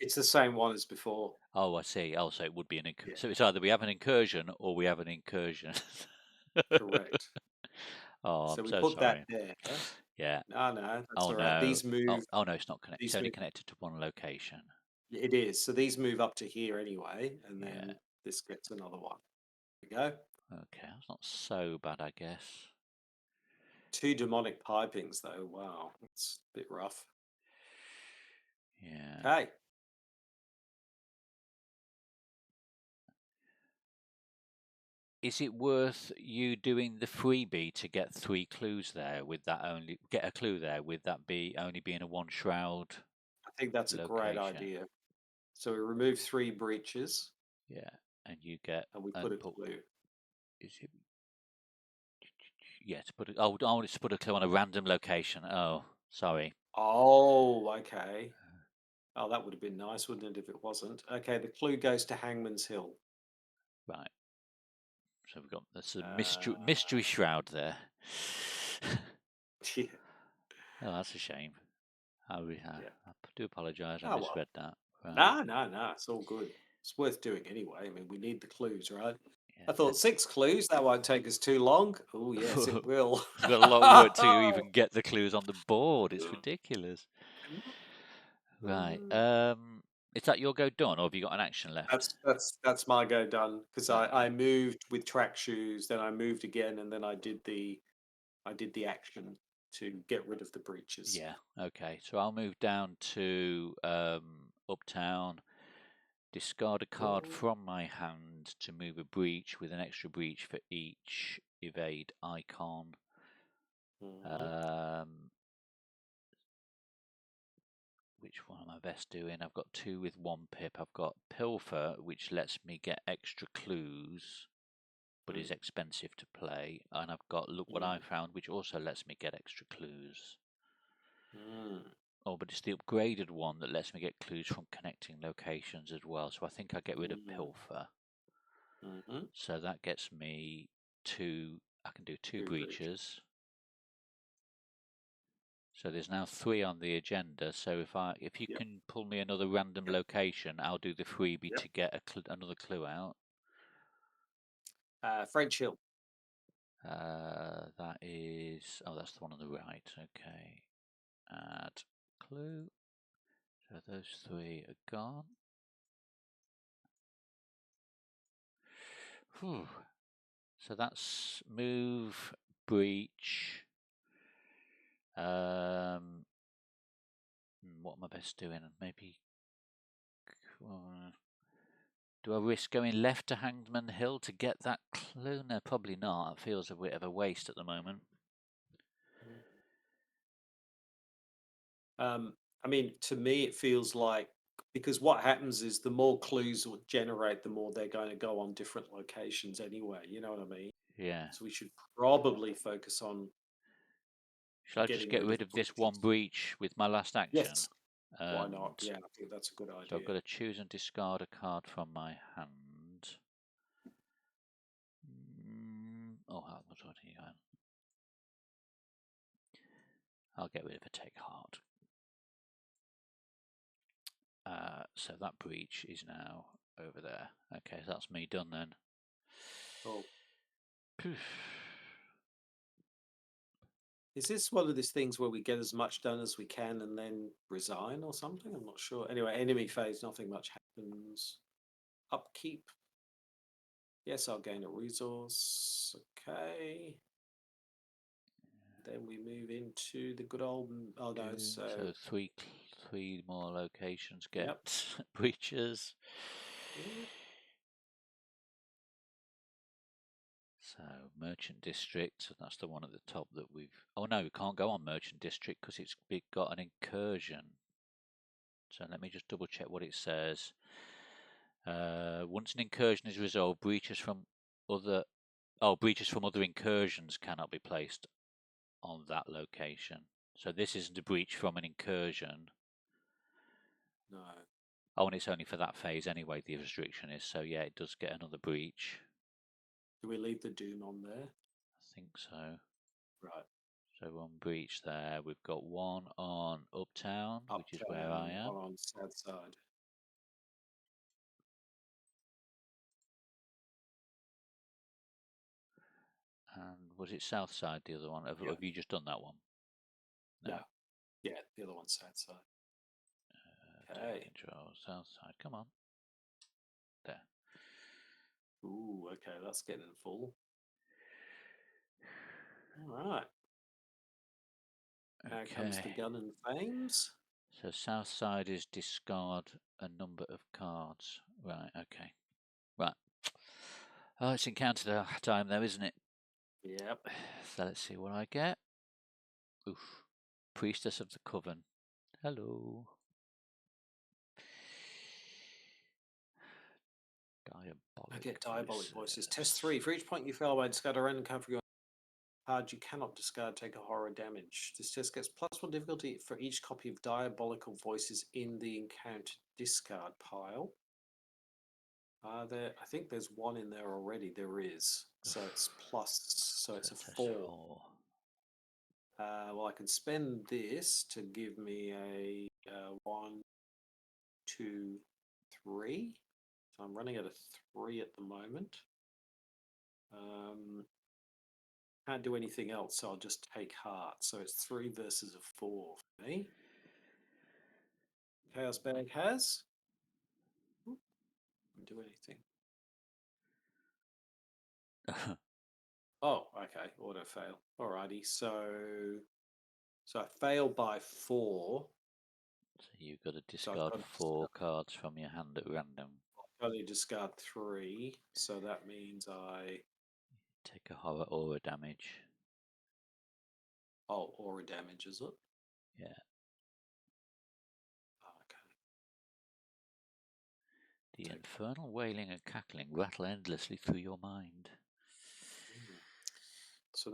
It's the same one as before. Oh, I see. Oh, so it would be an Yeah. so it's either we have an incursion or we have an incursion. Correct. Oh, So I'm we so put that sorry. there. Yeah. No, no, that's Oh all right. no. These move. Oh no, it's not connected. It's These only move. connected to one location. It is. So these move up to here anyway, and Yeah. then this gets another one. There we go. Okay, that's not so bad, I guess. 2 demonic pipings, though. Wow, that's a bit rough. Yeah. Okay. Is it worth you doing the freebie to get 3 clues there with that only get a clue there with that be only being a 1 shroud I think that's a great location? idea. So we remove 3 breaches Yeah, and you get and we put and a put clue. is it yeah to put a, I wanted to put a clue on a random location. Oh, sorry. Oh, okay. Oh, that would have been nice, wouldn't it, if it wasn't? Okay, the clue goes to Hangman's Hill. Right. So we've got this Uh, mystery shroud there. yeah, Oh, that's a shame. I yeah. do apologise. I Oh, well. misread that. Right. No, no, no. It's all good. It's worth doing anyway. I mean, we need the clues, right? I Yeah. thought 6 clues, that won't take us too long. Oh, yes, it will. We've got a lot of work to even get the clues on the board. It's ridiculous. Right. Is that your go done, or have you got an action left? That's my go done because Right. I moved with track shoes, then I moved again, and then I did the action to get rid of the breaches. Yeah. Okay. So I'll move down to Uptown. Discard a card Cool. from my hand to move a breach with an extra breach for each evade icon. Mhm. Um, which one am I best doing? I've got 2 with 1 pip. I've got Pilfer, which lets me get extra clues, but is Mm, expensive to play. And I've got Look What I mm, Found, which also lets me get extra clues. mm, Oh, but it's the upgraded one that lets me get clues from connecting locations as well. So I think I get rid of mm, Pilfer. mhm. So that gets me 2. I can do 2 Two breaches. breaches. So there's now 3 on the agenda. So if you Yep. can pull me another random Yep. location, I'll do the freebie Yep. to get another clue out. French Hill. That is that's the one on the right. Okay, add clue. So those 3 are gone. Whew. So that's move, breach. What am I best doing? Maybe. Do I risk going left to Hangman Hill to get that clue? No, probably not. It feels a bit of a waste at the moment. I mean, to me, it feels like because what happens is the more clues will generate, the more they're going to go on different locations anyway. You know what I mean? Yeah. So we should probably focus on Shall I just getting get rid of rid of this one breaches. breach with my last action? Yes, why not? And Yeah, I think that's a good so I've idea. got to choose and discard a card from my hand. Oh, how much what are you going? I'll get rid of a take heart. So that breach is now over there. Okay, so that's me done then. Oh, Poof. is this one of these things where we get as much done as we can and then resign or something? I'm not sure. Anyway, enemy phase, nothing much happens. Upkeep. Yes, I'll gain a resource. Okay. Then we move into the good old. Oh no, So three more locations get yep. breaches. Mm, So Merchant District, that's the one at the top that we've. Oh no, we can't go on Merchant District because it's got an incursion. So let me just double check what it says. Once an incursion is resolved, other breaches from other incursions cannot be placed on that location. So this isn't a breach from an incursion. no. Oh, and it's only for that phase anyway, the restriction is. So yeah, it does get another breach. Do we leave the Doom on there? I think so. Right. So one breach there. We've got one on Uptown, which is where I am. One on South Side. And was it South Side, the other one? Have you just done that one? No. Yeah, the other one's South Side. Okay. Control, South Side. Come on. There. Ooh, okay, that's getting full. All right. Now comes the gun and fames. So South Side is discard a number of cards. Right, okay. Right. Oh, it's encounter time though, isn't it? Yep. So let's see what I get. Oof. Priestess of the Coven. Hello. Diabolic. I get diabolic voices. Test 3. For each point you fail by discard a random card from your card you cannot discard, take a horror damage. This test gets +1 difficulty for each copy of diabolical voices in the encounter discard pile. I think there's one in there already. There is. So it's plus. So it's a 4. Well, I can spend this to give me a 1, 2, 3. So I'm running at a 3 at the moment. Can't do anything else, so I'll just take heart. So it's 3 versus a 4 for me. Chaos Bag has. Can't do anything. Oh, okay. Auto fail. Alrighty. So I fail by 4. So you've got to discard 4 cards from your hand at random. I've only discard 3, so that means I take a horror aura damage. Oh, aura damage, is it? Yeah. Okay. The infernal wailing and cackling rattle endlessly through your mind. So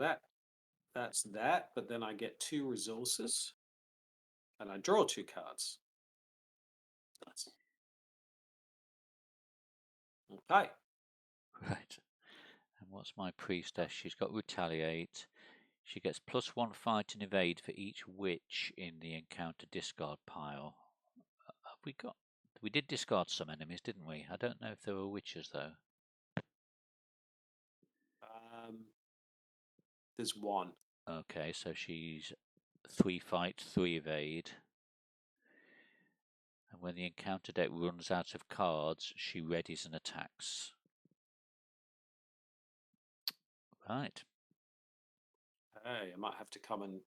that's that, but then I get 2 resources, and I draw 2 cards. Nice. Okay. Right. And what's my priestess? She's got retaliate. She gets +1 fight and evade for each witch in the encounter discard pile. Have we got? We did discard some enemies, didn't we? I don't know if there were witches though. There's 1. Okay, so she's 3 fight, 3 evade. And when the encounter deck runs out of cards, she readies and attacks. Right. Hey, I might have to come and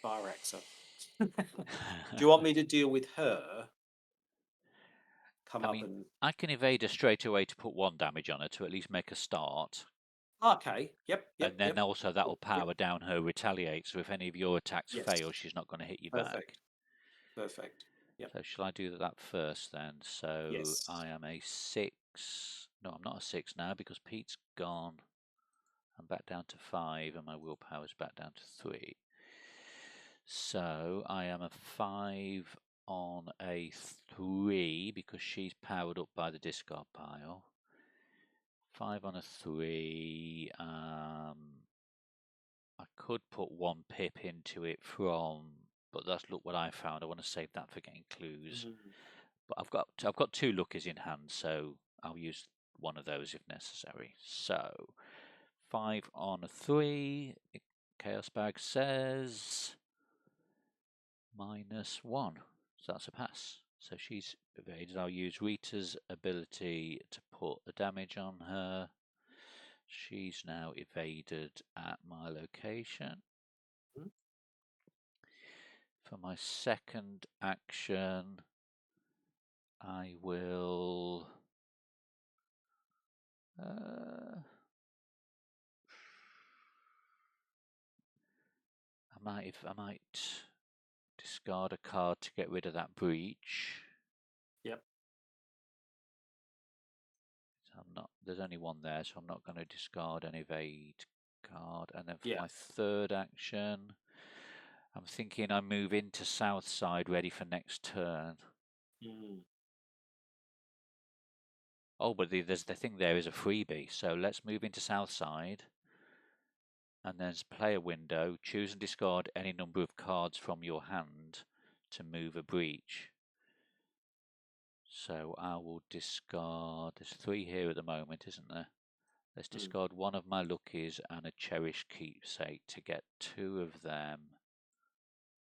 fire axe her. Do you want me to deal with her? I can evade her straight away to put 1 damage on her to at least make a start. Okay. Yep. And then also that will power down her retaliate. So if any of your attacks fail, she's not going to hit you back. Perfect. Yep. So shall I do that first then? So yes. I am a 6. No, I'm not a 6 now because Pete's gone. I'm back down to 5 and my willpower's back down to 3. So I am a 5 on a 3 because she's powered up by the discard pile. 5 on a 3. I could put 1 pip into it from, but that's look what I found. I want to save that for getting clues. But I've got 2 luckies in hand, so I'll use one of those if necessary. So 5 on a 3. Chaos Bag says -1. So that's a pass. So she's evaded. I'll use Rita's ability to put a damage on her. She's now evaded at my location. For my second action, I will I might discard a card to get rid of that breach. Yep. So there's only 1 there, so I'm not going to discard an evade card. And then for my third action, I'm thinking I move into South Side ready for next turn. Oh, but the thing there is a freebie, so let's move into South Side. and there's player window. Choose and discard any number of cards from your hand to move a breach. So I will discard, there's 3 here at the moment, isn't there? Let's discard one of my luckies and a cherished keepsake to get 2 of them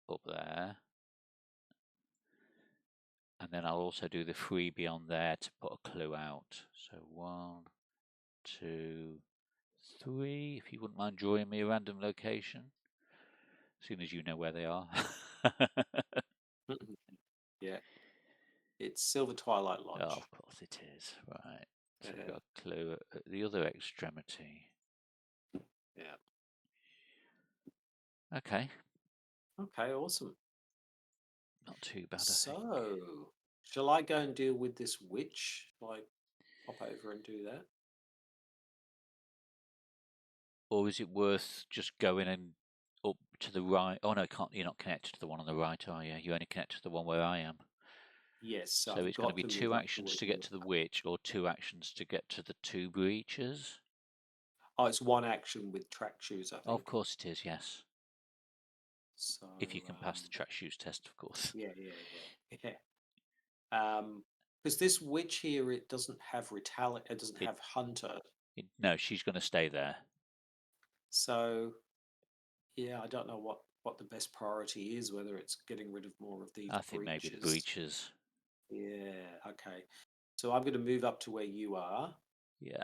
up there. And then I'll also do the freebie on there to put a clue out. So 1, 2, 3. If you wouldn't mind drawing me a random location, as soon as you know where they are. Yeah. It's Silver Twilight Lodge. Oh, of course it is. Right. So we've got a clue at the other extremity. Yeah. Okay. Okay, awesome. Not too bad, I think. So, shall I go and deal with this witch? Shall I pop over and do that? Or is it worth just going and up to the right? Oh no, you're not connected to the one on the right, are you? You're only connected to the one where I am. Yes. So I've it's going to got be to 2 move up to actions where to you get to the witch, or 2 actions to get to the 2 breaches. Oh, it's 1 action with track shoes, I Oh, of think. course it is, yes. So, If you can pass the track shoes test, of course. yeah. Because this witch here, it doesn't have retaliate. It doesn't have hunter. No, she's going to stay there. So, yeah, I don't know what the best priority is. Whether it's getting rid of more of these I think maybe the breaches. breaches. Yeah. Okay. So I'm going to move up to where you are. Yeah.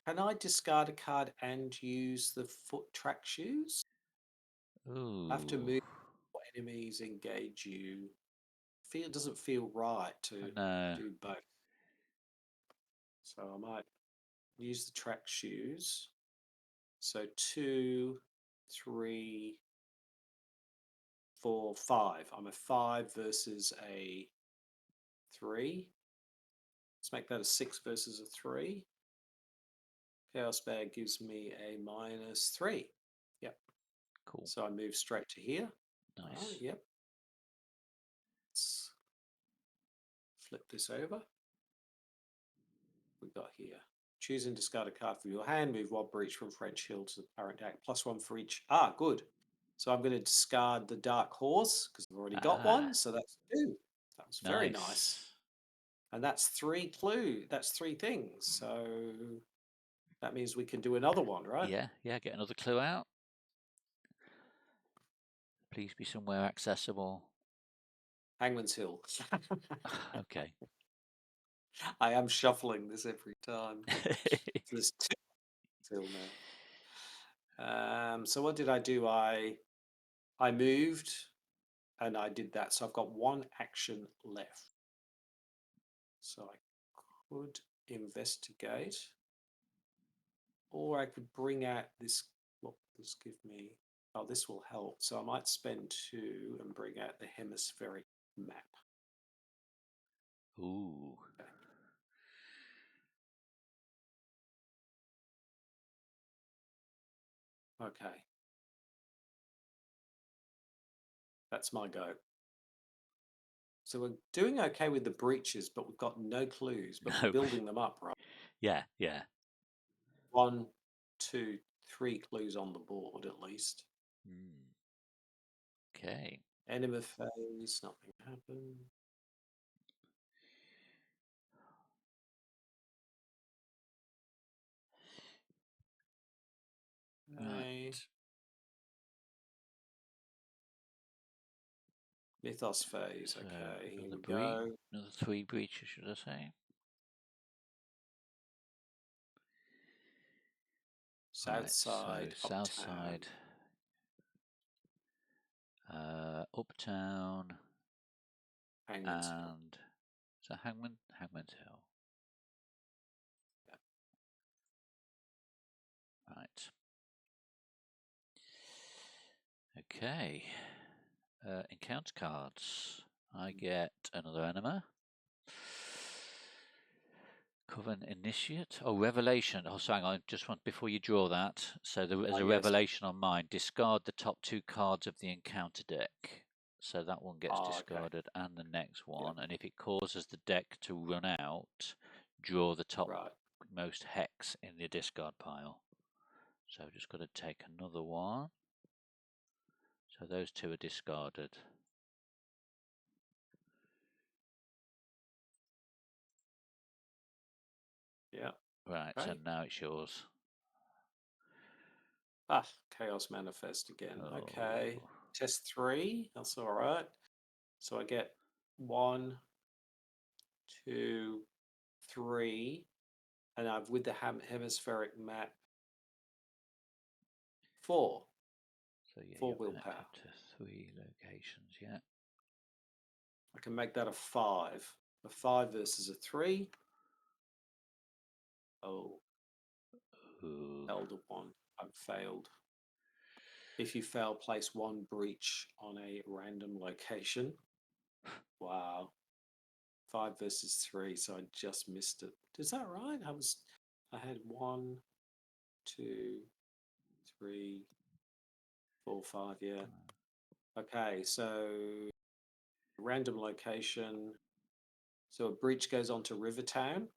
Can I discard a card and use the foot track shoes? Ooh. I have to move enemies engage you. It doesn't feel right to No. do both. So I might use the track shoes. So 2, 3, 4, 5. I'm a 5 versus a 3. Let's make that a 6 versus a 3. Chaos Bag gives me a -3. Yep. Cool. So I move straight to here. Nice. Yep. Let's flip this over. We've got here. Choose and discard a card from your hand. Move one breach from French Hill to the current deck. +1 for each. Ah, good. So I'm going to discard the Dark Horse because I've already got one. So that's 2. That was very nice. And that's 3 clue. That's 3 things. So that means we can do another one, right? Yeah, get another clue out. Please be somewhere accessible. Hangman's Hill. Okay. I am shuffling this every time. So there's 2 till now. So what did I do? I moved and I did that. So I've got 1 action left. So I could investigate, or I could bring out this. What will this give me? Oh, this will help. So I might spend 2 and bring out the hemispheric map. Ooh. Okay. That's my go. So we're doing okay with the breaches, but we've got no clues, but we're building them up, right? Yeah. 1, 2, 3 clues on the board at least. Okay. Enema phase, nothing happened. Right. Mythos phase, So okay, here another we go. another 3 breaches, should I say? South side, so south uptown. side, uptown, Hangman's Hill. and so Hangman's Hill. Yeah. Right. Okay. Encounter cards. I get another enema. Coven Initiate. Oh, Revelation. Oh, so hang on. Just want before you draw that. So there's a Yes. Revelation on mine. Discard the top 2 cards of the encounter deck. So that one gets discarded, and the next one. Yep. And if it causes the deck to run out, draw the top Right. most hex in the discard pile. So I've just got to take another one. So those two are discarded. Yeah. Right, Okay. so now it's yours. Ah, Chaos Manifest again. Oh. Okay. Test 3. That's all right. So I get 1, 2, 3. And I've with the hemispheric map 4. So yeah, 4 you're willpower. connected to 3 locations, yeah. I can make that a 5. A 5 versus a 3. Oh, Ooh. Elder 1. I've failed. If you fail, place 1 breach on a random location. Wow. 5 versus 3, so I just missed it. Is that right? I had 1, 2, 3, 4, 5, yeah. Okay, so random location. So a breach goes on to Rivertown.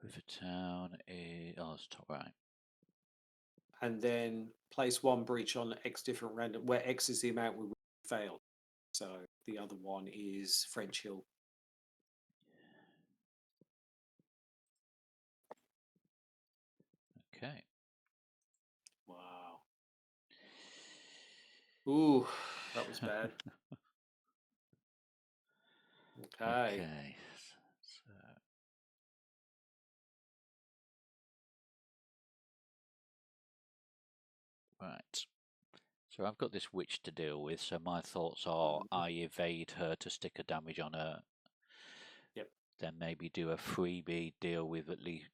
Rivertown is it's top right. And then place 1 breach on X different random, where X is the amount we failed. So the other one is French Hill. Okay. Wow. Ooh, that was bad. Okay. Okay. So right. So I've got this witch to deal with, so my thoughts are I evade her to stick a damage on her. Yep. Then maybe do a freebie, deal with at least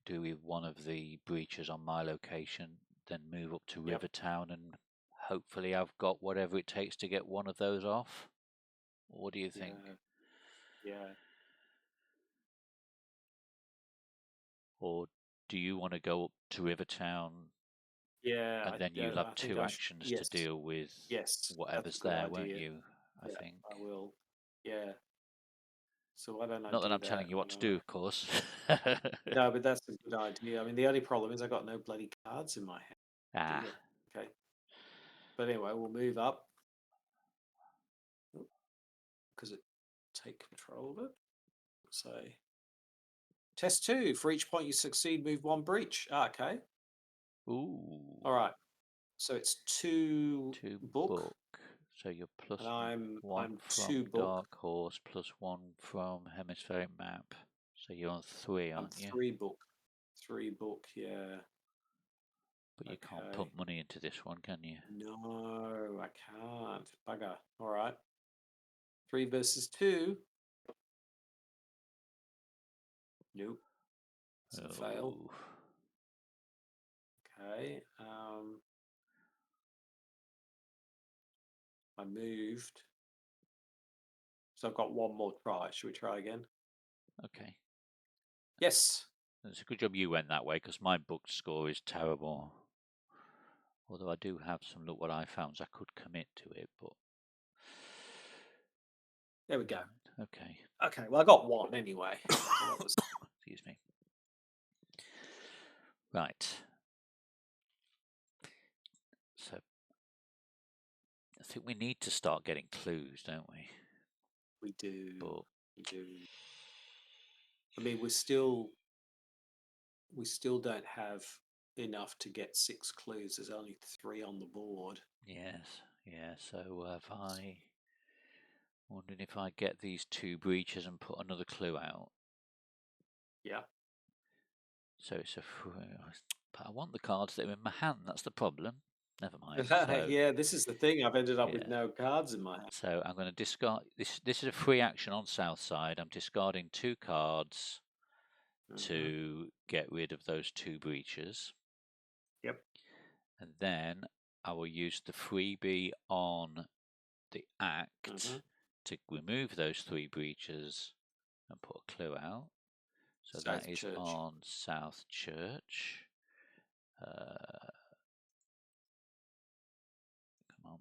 one of the breaches on my location, then move up to Yep. Rivertown, and hopefully I've got whatever it takes to get one of those off. What do you think? Yeah. Or do you want to go up to Rivertown Yeah. and then you'll have I think 2 I should. actions to Yes. deal with Yes. That's a whatever's good there, won't idea. you? I Yeah, think. I will. Yeah. So why don't I Not that do I'm telling that? you what Why to don't do, I? of course. No, but that's a good idea. I mean, the only problem is I got no bloody cards in my hand. Ah, Dear. Okay. But anyway, we'll move up because it take control of it. Say test 2. For each point you succeed, move 1 breach. Ah, okay. ooh, All right. So it's 2 2 book, book. So you're plus and 1 I'm from 2 book. Dark Horse, plus 1 from Hemispheric Map. So you're on 3, I'm aren't you? 3 book. 3 book. Yeah. But you can't Okay. put money into this one, can you? No, I can't. Bugger. All right. 3 versus 2. Nope. It's a fail. Oh, Okay. I moved. So I've got 1 more try. Should we try again? okay. Yes. It's a good job you went that way because my book score is terrible. Although I do have some look what I found, so I could commit to it, but There we go. okay. Okay. Well, I got 1 anyway. So that was. Excuse me. Right. So I think we need to start getting clues, don't we? We do. But We do. I mean, we still don't have enough to get 6 clues. There's only 3 on the board. yes, yeah. So if I wondering if I get these 2 breaches and put another clue out. Yeah. So it's a. But I want the cards that are in my hand. That's the problem. Never mind. So Yeah, this is the thing. I've ended up with yeah. no cards in my hand. So I'm going to discard this. This is a free action on South Side. I'm discarding 2 cards to get rid of those 2 breaches. Yep. And then I will use the freebie on the act to remove those 3 breaches and put a clue out. So South that is Church. on South Church. Come on.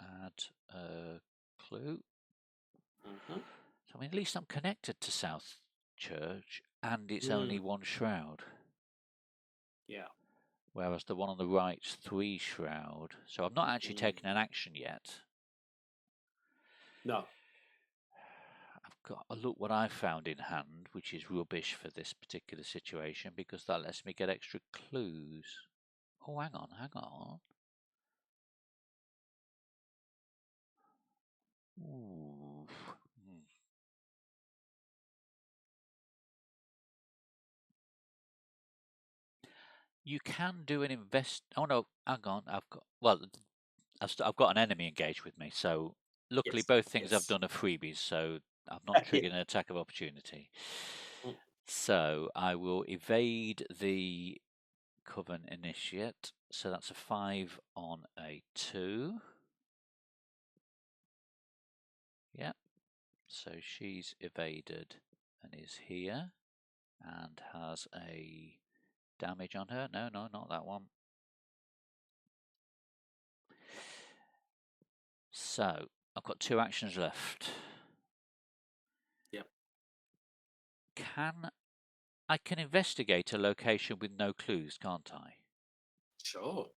Add a clue. So I mean, at least I'm connected to South Church and it's only 1 shroud. Yeah. Whereas the one on the right's 3 shroud. So I've not actually taken an action yet. No. I've got a look what I found in hand, which is rubbish for this particular situation because that lets me get extra clues. Oh, hang on, hang on. Ooh. You can do an invest. Oh no, hang on. I've got an enemy engaged with me. So luckily, Yes. both things I've Yes. done are freebies, so I'm not triggering an attack of opportunity. Mm. So I will evade the Coven Initiate. So that's a 5 on a 2. Yep. So she's evaded and is here and has a damage on her. No, not that one. So I've got 2 actions left. Yep. I can investigate a location with no clues, can't I? Sure.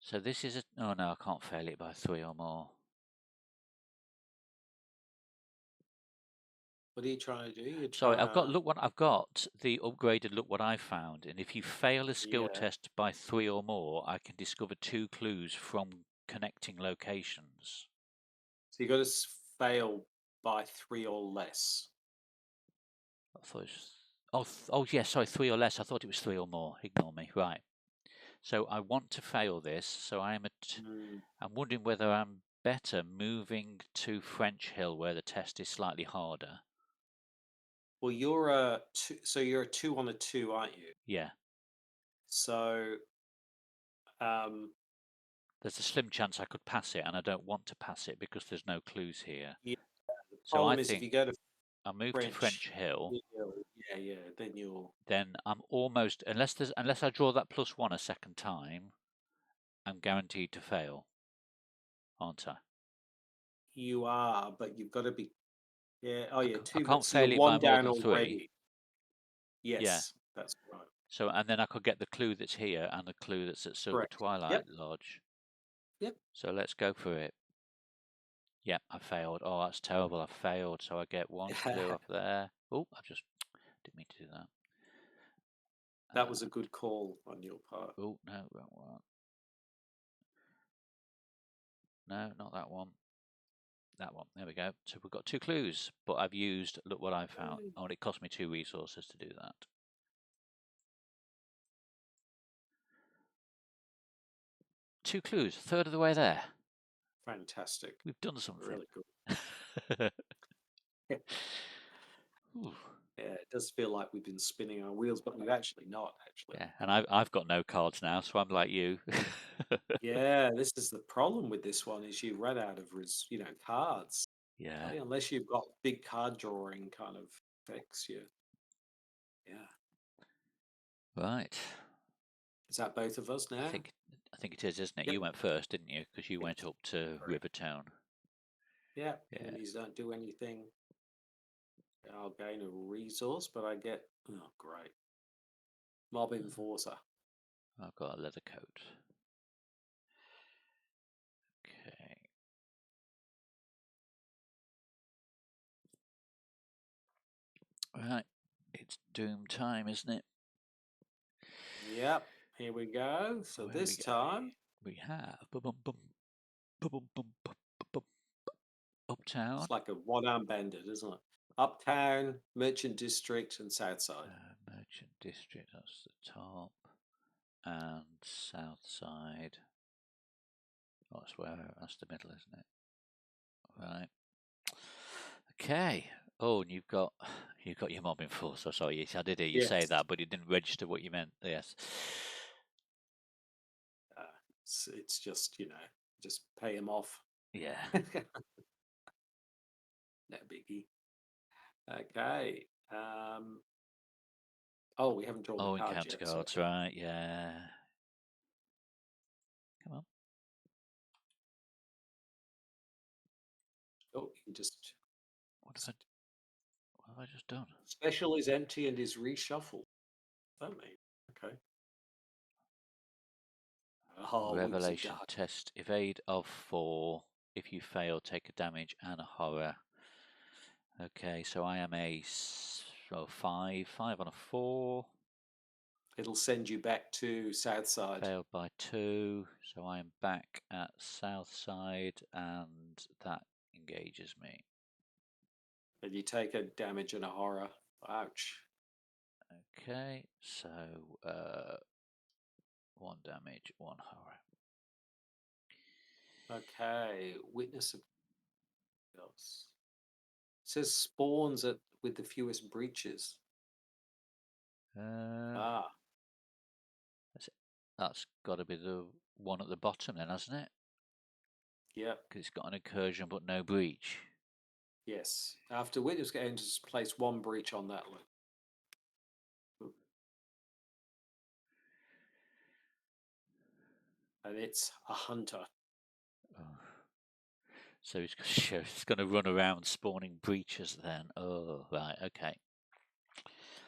So this is a... Oh no, I can't fail it by 3 or more. What are you trying to do? You're Sorry, trying to... I've got the upgraded look what I found, and if you fail a skill Yeah. test by 3 or more, I can discover 2 clues from connecting locations. So you got to fail by 3 or less. I thought it was... Oh yes, sorry, 3 or less. I thought it was 3 or more. Ignore me. Right. So I want to fail this. So I'm wondering whether I'm better moving to French Hill where the test is slightly harder. Well, you're a 2, so you're a 2 on a 2, aren't you? Yeah. So there's a slim chance I could pass it, and I don't want to pass it because there's no clues here. yeah, the So I problem is if think you go to I move to French French Hill. Hill, yeah, then you'll... Then I'm almost, unless I draw that +1 a second time, I'm guaranteed to fail, aren't I? You are, but you've got to be... Yeah, oh yeah, I 2, can't so you're fail it by 1 more down than 3. already. Yeah. Yes, that's right. So, and then I could get the clue that's here and the clue that's at Silver Correct. Twilight Lodge. Yep. So let's go for it. Yep, I failed. Oh, that's terrible. I failed. So I get 1 clue off there. Oh, I just didn't mean to do that. That was a good call on your part. Oh, no, wrong one. No, not that one. That one. There we go. So we've got 2 clues, but I've used, look what I found. Oh, it cost me 2 resources to do that. Two clues, third of the way there. Fantastic. We've done something. Really good. Yeah, it does feel like we've been spinning our wheels, but we've actually not, actually. Yeah, and I've got no cards now, so I'm like you. Yeah, this is the problem with this one is you run out of cards. Yeah. Okay? Unless you've got big card drawing kind of effects, yeah. Right. Is that both of us now? I think it is, isn't it? Yep. You went first, didn't you? Because you went up to Correct. Rivertown. Yeah. Yeah. Enemies don't do anything. I'll gain a resource, but I get... Oh, great. Mob Enforcer. I've got a leather coat. Okay. Right. It's doom time, isn't it? Yep. Here we go. So this time we have Uptown. it's like a one-arm bandit, isn't it? Uptown, Merchant District, and Southside. Merchant District, that's the top. And South Side. Oh, that's the middle, isn't it? Right. Okay. Oh, and you've got your mob enforcer. Sorry, yes, I did hear you say that, but it didn't register what you meant. Yes. It's just just pay him off. Yeah. No biggie. Okay. Oh, we haven't drawn the cards encounter yet. cards, Sorry. right? Yeah. Come on. Oh, you just What have I just done? special is empty and is reshuffled. What does that mean? Okay. Oh, whoops, Revelation dark. test. Evade of 4. If you fail, take a damage and a horror. Okay, so I am a 5. 5 on a 4. It'll send you back to south side. Failed by 2, so I am back at south side, and that engages me. And you take a damage and a horror. Ouch. Okay, so 1 damage, 1 horror. Okay, witness of chaos. It says spawns with the fewest breaches. Ah, That's got to be the one at the bottom then, hasn't it? yeah, Because it's got an incursion but no breach. yes. After witness gain, just place 1 breach on that one. And it's a hunter. Oh. So it's going to run around spawning breaches then. Oh, right, okay.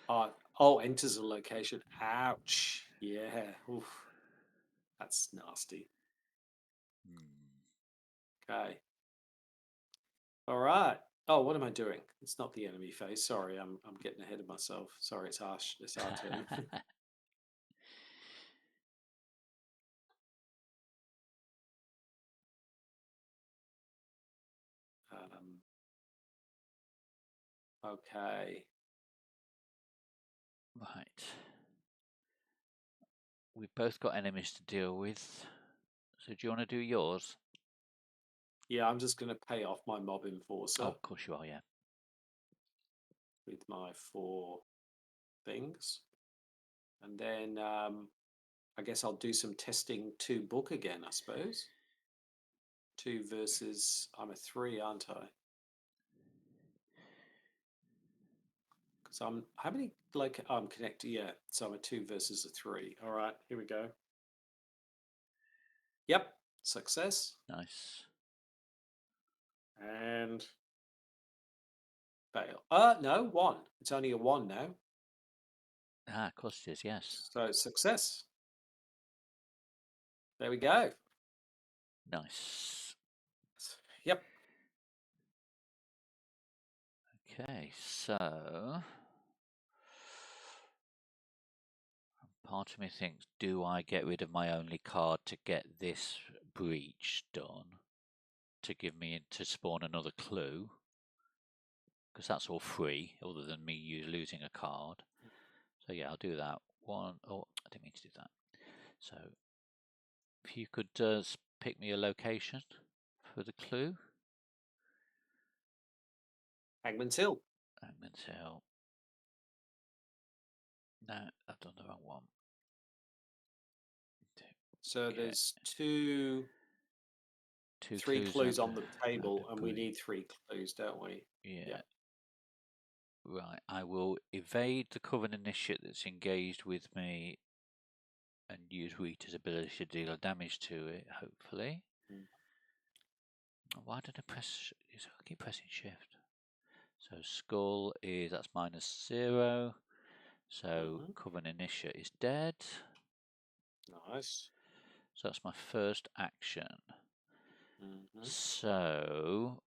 Oh, enters a location. Ouch. Yeah. Oof. That's nasty. Okay. All right. Oh, what am I doing? It's not the enemy phase. Sorry, I'm getting ahead of myself. Sorry, it's our turn. Okay. Right. We've both got enemies to deal with. So do you want to do yours? Yeah, I'm just going to pay off my mob enforcer Oh, of course you are, yeah. with my 4 things. And then I guess I'll do some testing 2 book again, I suppose. 2 versus, I'm a 3, aren't I? Because how many, like, I'm connected, yeah. So I'm a 2 versus a 3. All right, here we go. Yep, success. Nice. And fail. No, 1. It's only a 1 now. Ah, of course it is, yes. So success. There we go. Nice. Yep. Okay, so part of me thinks, do I get rid of my only card to get this breach done? To give me to spawn another clue? Because that's all free, other than me losing a card. So yeah, I'll do that. Oh, I didn't mean to do that. So if you could pick me a location for the clue. Hangman's Hill. Hangman's Hill. No, I've done the wrong one. So Okay. there's 3 clues on the table, and we need 3 clues, don't we? Yeah. Right. I will evade the Coven Initiate that's engaged with me and use Rita's ability to deal damage to it, hopefully. Why did I press? I keep pressing shift. So skull that's -0. So Coven Initiate is dead. Nice. So that's my first action. So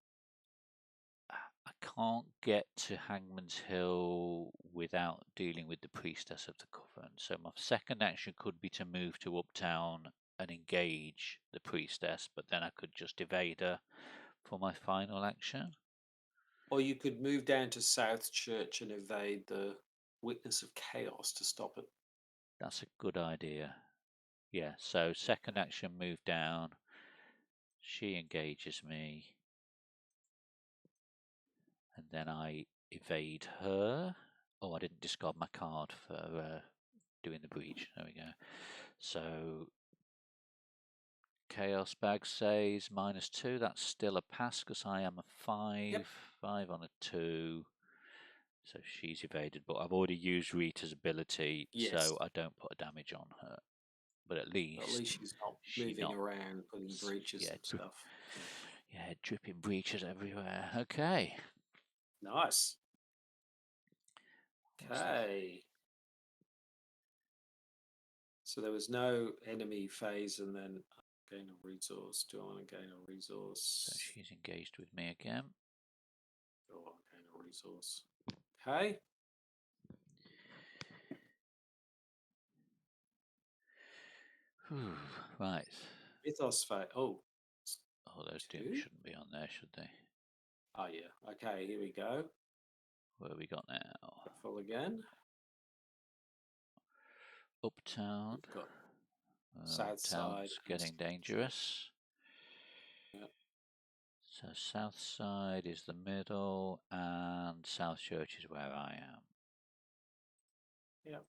I can't get to Hangman's Hill without dealing with the Priestess of the Coven. So my second action could be to move to Uptown and engage the Priestess, but then I could just evade her for my final action. Or you could move down to South Church and evade the Witness of Chaos to stop it. That's a good idea. Yeah, so second action, move down. She engages me. And then I evade her. Oh, I didn't discard my card for doing the breach. There we go. So Chaos Bag says -2. That's still a pass because I am a 5. Yep. 5 on a 2. So she's evaded, but I've already used Rita's ability, so I don't put a damage on her. But at least she's not moving around, putting breaches and stuff. Yeah, dripping breaches everywhere. Okay. Nice. What's this? Okay. So there was no enemy phase, and then gain a resource. Do I want to gain a resource? So she's engaged with me again. Do I want to gain a resource? Okay. Right. Mythos phase. Oh. Oh, those dooms 2? shouldn't be on there, should they? Oh yeah. Okay. Here we go. What have we got now? Full again. Uptown. We've got south side. Uptown's getting dangerous. Yeah. So south side is the middle, and South Church is where I am. Yeah.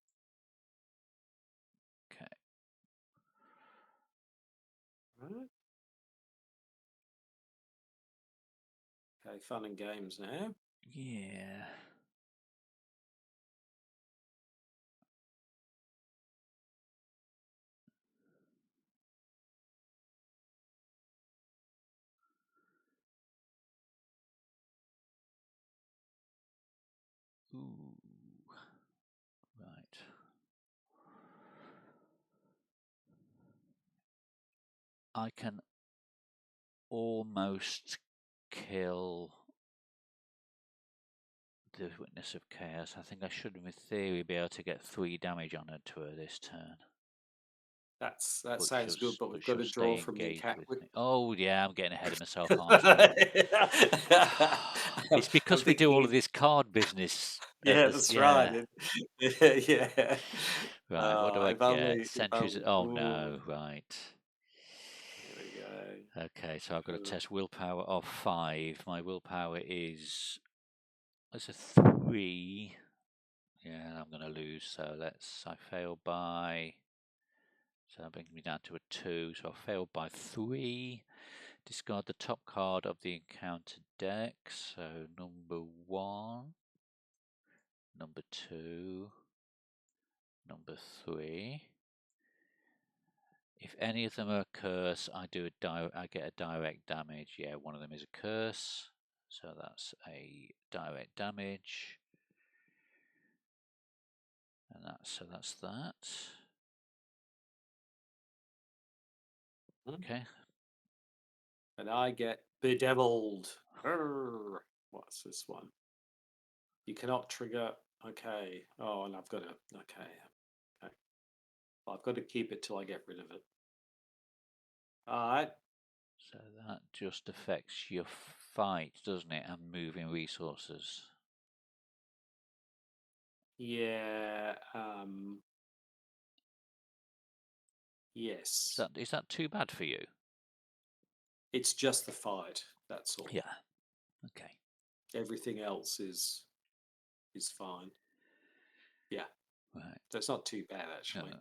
Okay. Right. Okay. Fun and games now. Yeah. Ooh. Right. I can almost kill the Witness of Chaos. I think I should, in theory, be able to get 3 damage on her to her this turn. That But sounds good, but we've got she'll to stay draw from the engaged cat. with me. Oh, yeah, I'm getting ahead of myself, aren't I? It's because I'm we do all thinking, of this card business. yeah, that's Yeah. right. Yeah. Right, what do I If get? only, if Sentries. only. Oh, Ooh, no, right. here we go. Okay, so I've got to test willpower of 5. My willpower is a 3. Yeah, I'm going to lose. So I fail by. So that brings me down to a 2. So I failed by 3. Discard the top card of the encounter deck. So number 1, number 2, number 3. If any of them are a curse, I get a direct damage. Yeah, one of them is a curse, so that's a direct damage, and that's that. Okay. And I get bedeviled. Arr. What's this one? You cannot trigger. Okay. Oh, and I've got to. Okay. Okay. Well, I've got to keep it till I get rid of it. All right. So that just affects your fight, doesn't it? And moving resources. Yeah. Yes. Is that too bad for you? It's just the fight. That's all. Yeah. Okay. Everything else is fine. Yeah. Right. So it's not too bad actually. No.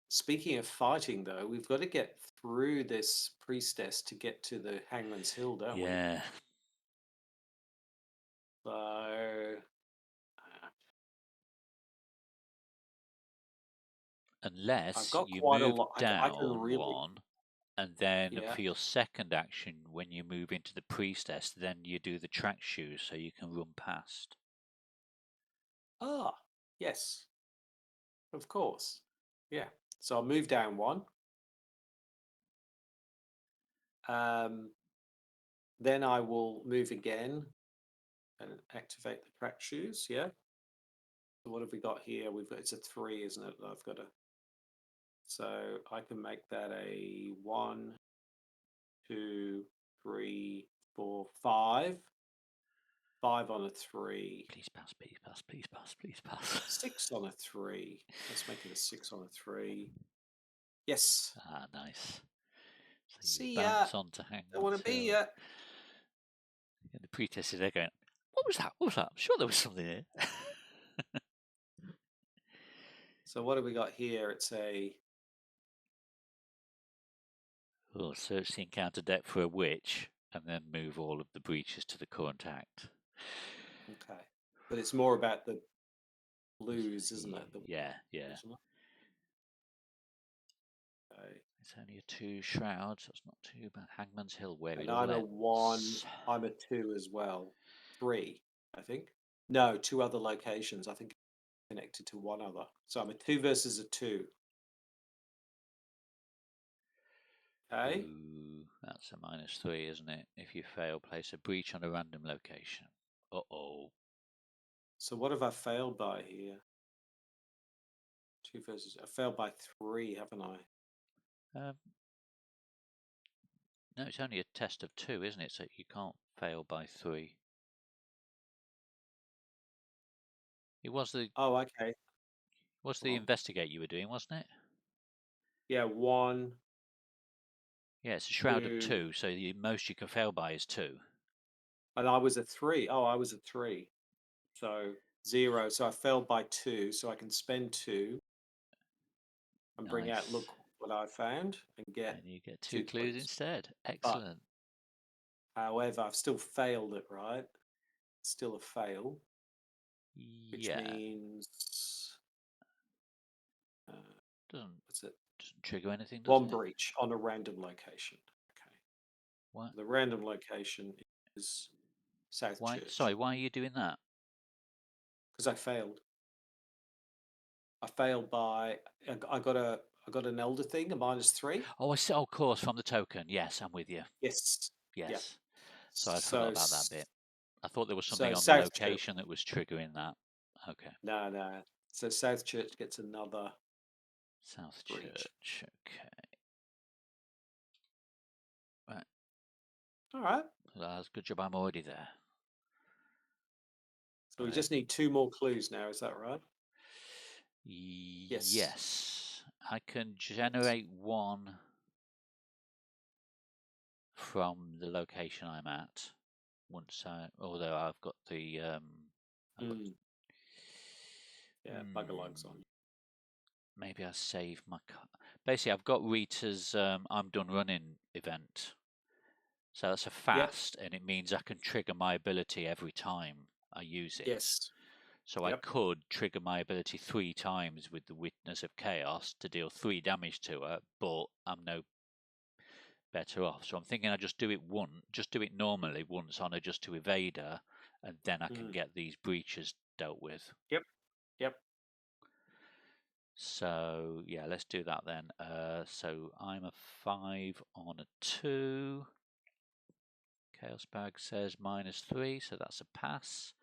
Speaking of fighting, though, we've got to get through this priestess to get to the Hangman's Hill, don't we? Yeah. So, I've Unless got you quite a move lot. I can down really, 1, and then yeah. for your second action, when you move into the priestess, then you do the track shoes so you can run past. Ah, yes, of course. Yeah. So I'll move down 1. Then I will move again and activate the track shoes. Yeah. So what have we got here? It's a 3, isn't it? I've got a. So I can make that a 1, 2, 3, 4, 5. 5 on a 3. Please pass, please pass, please pass, please pass. 6 on a 3. Let's make it a 6 on a 3. Yes. Ah, nice. So you See ya. bounce on to Don't want Hangman's to be Hill. ya. And the priestess is there going, what was that? What was that? I'm sure there was something here. So what have we got here? It's a. Oh, search the encounter deck for a witch, and then move all of the breaches to the current act. Okay. But it's more about the blues, isn't it? Yeah. Isn't it? Okay. It's only a 2 shrouds. That's not too bad. Hangman's Hill, where And it all I'm a 1. ends. I'm a 2 as well. 3, I think. No, 2 other locations. I think connected to one other. So I'm a 2 versus a 2. Okay. Ooh, that's a -3, isn't it? If you fail, place a breach on a random location. Uh-oh. So what have I failed by here? 2 versus. I failed by 3, haven't I? No, it's only a test of 2, isn't it? So you can't fail by 3. It was the Oh, okay. Go on. investigate you were doing, wasn't it? Yeah, 1, Yeah, it's a shroud of 2, 2, so the most you can fail by is 2. and I was a 3. Oh, I was a 3. So 0. So I failed by 2. So I can spend 2 and bring out, Nice. look what I found, and get And you get 2 2 clues clues. instead. But Excellent. however, I've still failed it, right? Still a fail, which Yeah. means Doesn't what's it? trigger anything, does 1 it? breach on a random location. Okay. What? The random location is South Why? Church Sorry, why are you doing that? because I failed. I failed by I got an elder thing, a -3. Oh, I see. Oh, of course, from the token. Yes, I'm with you. Yes. Yeah. Yes. Sorry, I'd forgot So about that bit. I thought there was something so on the South Church. location that was triggering that. Okay. No, no. So South Church gets another South breach. Church. Okay. Right. All right. Well, that's a good job. I'm already there. So we Right. just need 2 more clues now. Is that right? Yes. Yes. I can Yes. generate 1 from the location I'm at. Although I've got the I've got Yeah, bugger lugs on. maybe I save my basically I've got Rita's I'm done running event, so that's a Yep. fast, and it means I can trigger my ability every time I use it. Yes. So I Yep. could trigger my ability 3 times with the Witness of Chaos to deal 3 damage to her, but I'm no better off. So I'm thinking I just do it normally once on her, just to evade her, and then I can get these breaches dealt with. Yep. Yep. So yeah, let's do that then. So I'm a 5 on a 2. Chaos Bag says -3, so that's a pass.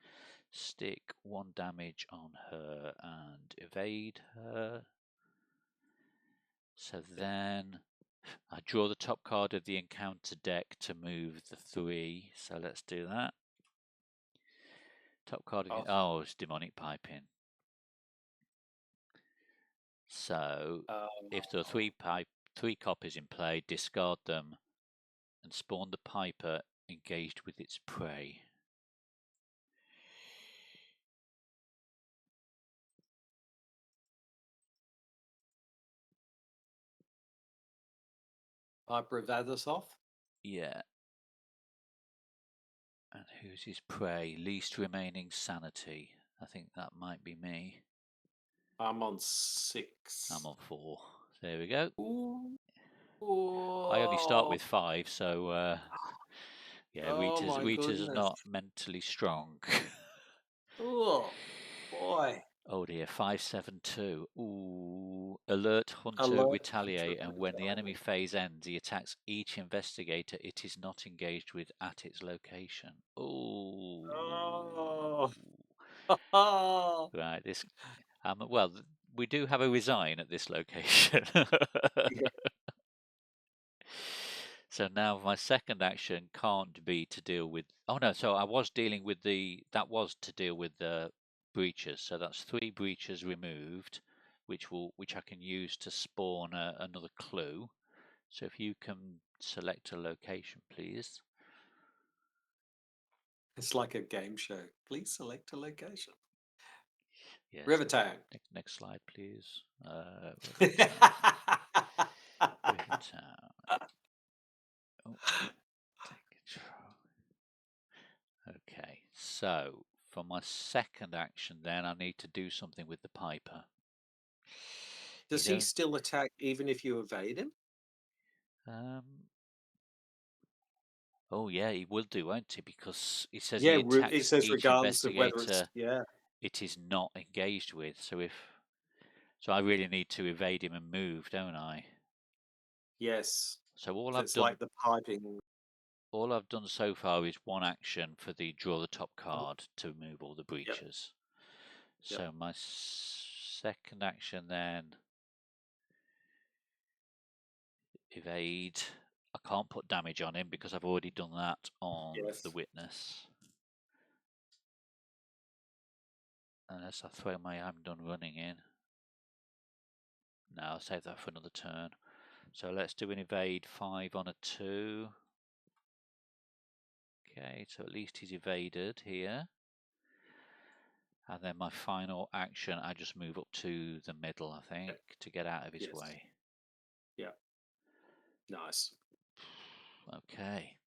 Stick 1 damage on her and evade her. So then I draw the top card of the encounter deck to move the 3. So let's do that. Top card of the, oh, it's Demonic Piping. So if there are 3 copies in play, discard them and spawn the Piper engaged with its prey. Piper of Athosov. Yeah. And who's his prey? Least remaining sanity. I think that might be me. I'm on 6. I'm on 4. There we go. Ooh. I only start Whoa. with 5, so yeah, Oh my Rita's goodness. not mentally strong. Oh boy. Oh dear, 572. Ooh. Alert Hunter Alert Hunter retaliate, and when the enemy retaliate. phase ends, he attacks each investigator it is not engaged with at its location. Ooh. Oh. Right, this well, we do have a resign at this location. Yeah. So now my second action can't be to deal with. Oh no, so I was dealing with that was to deal with the breaches. So that's 3 breaches removed, which I can use to spawn another clue. So if you can select a location, please. It's like a game show. Please select a location. Yes. Rivertown. Next slide, please. Rivertown. Rivertown. Oh, take control. Okay, so for my second action, then I need to do something with the piper. Does he still attack even if you evade him? Oh yeah, he will do, won't he? Because it says Yeah, he it attacks says each regardless of whether it's investigator yeah. it is not engaged with. So I really need to evade him and move, don't I? Yes. So So it's like the piping. all I've done so far is one action for the draw the top Mhm. card to move all the breaches. Yep. So my second action then, evade. I can't put damage on him because I've already done that on Yes. the witness. Unless I throw my I'm done running in. No, I'll save that for another turn. So let's do an evade 5 on a 2. Okay, so at least he's evaded here. And then my final action, I just move up to the middle, I think, to get out of his way. Yeah. Nice. Okay.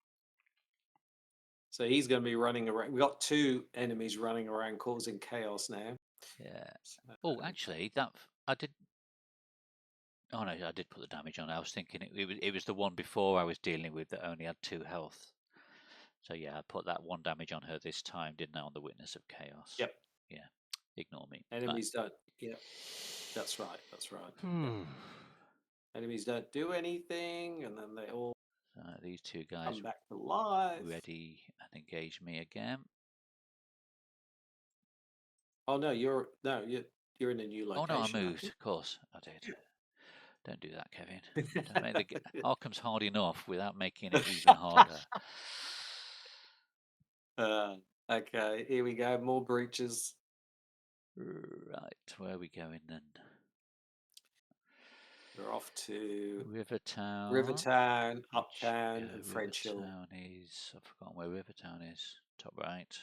So he's going to be running around. We've got 2 enemies running around causing chaos now. Yeah. So, Oh, actually, that I did. Oh no, I did put the damage on. I was thinking it was the one before I was dealing with that only had 2 health. So yeah, I put that 1 damage on her this time, didn't I, on the Witness of Chaos? Yep. Yeah. Ignore me. Enemies don't. Yep. That's right. That's right. Yep. Right. Enemies don't do anything, and then they all These 2 guys come back to life. ready and engage me again. Oh no, you're in a new location. Oh no, I moved. Of course, I did. Don't do that, Kevin. Don't make the Arkham's hard enough without making it even harder. Okay, here we go. More breaches. Right, where are we going then? We're off to Rivertown. Uptown, and French Hill. Rivertown is. I've forgotten where Rivertown is. Top right.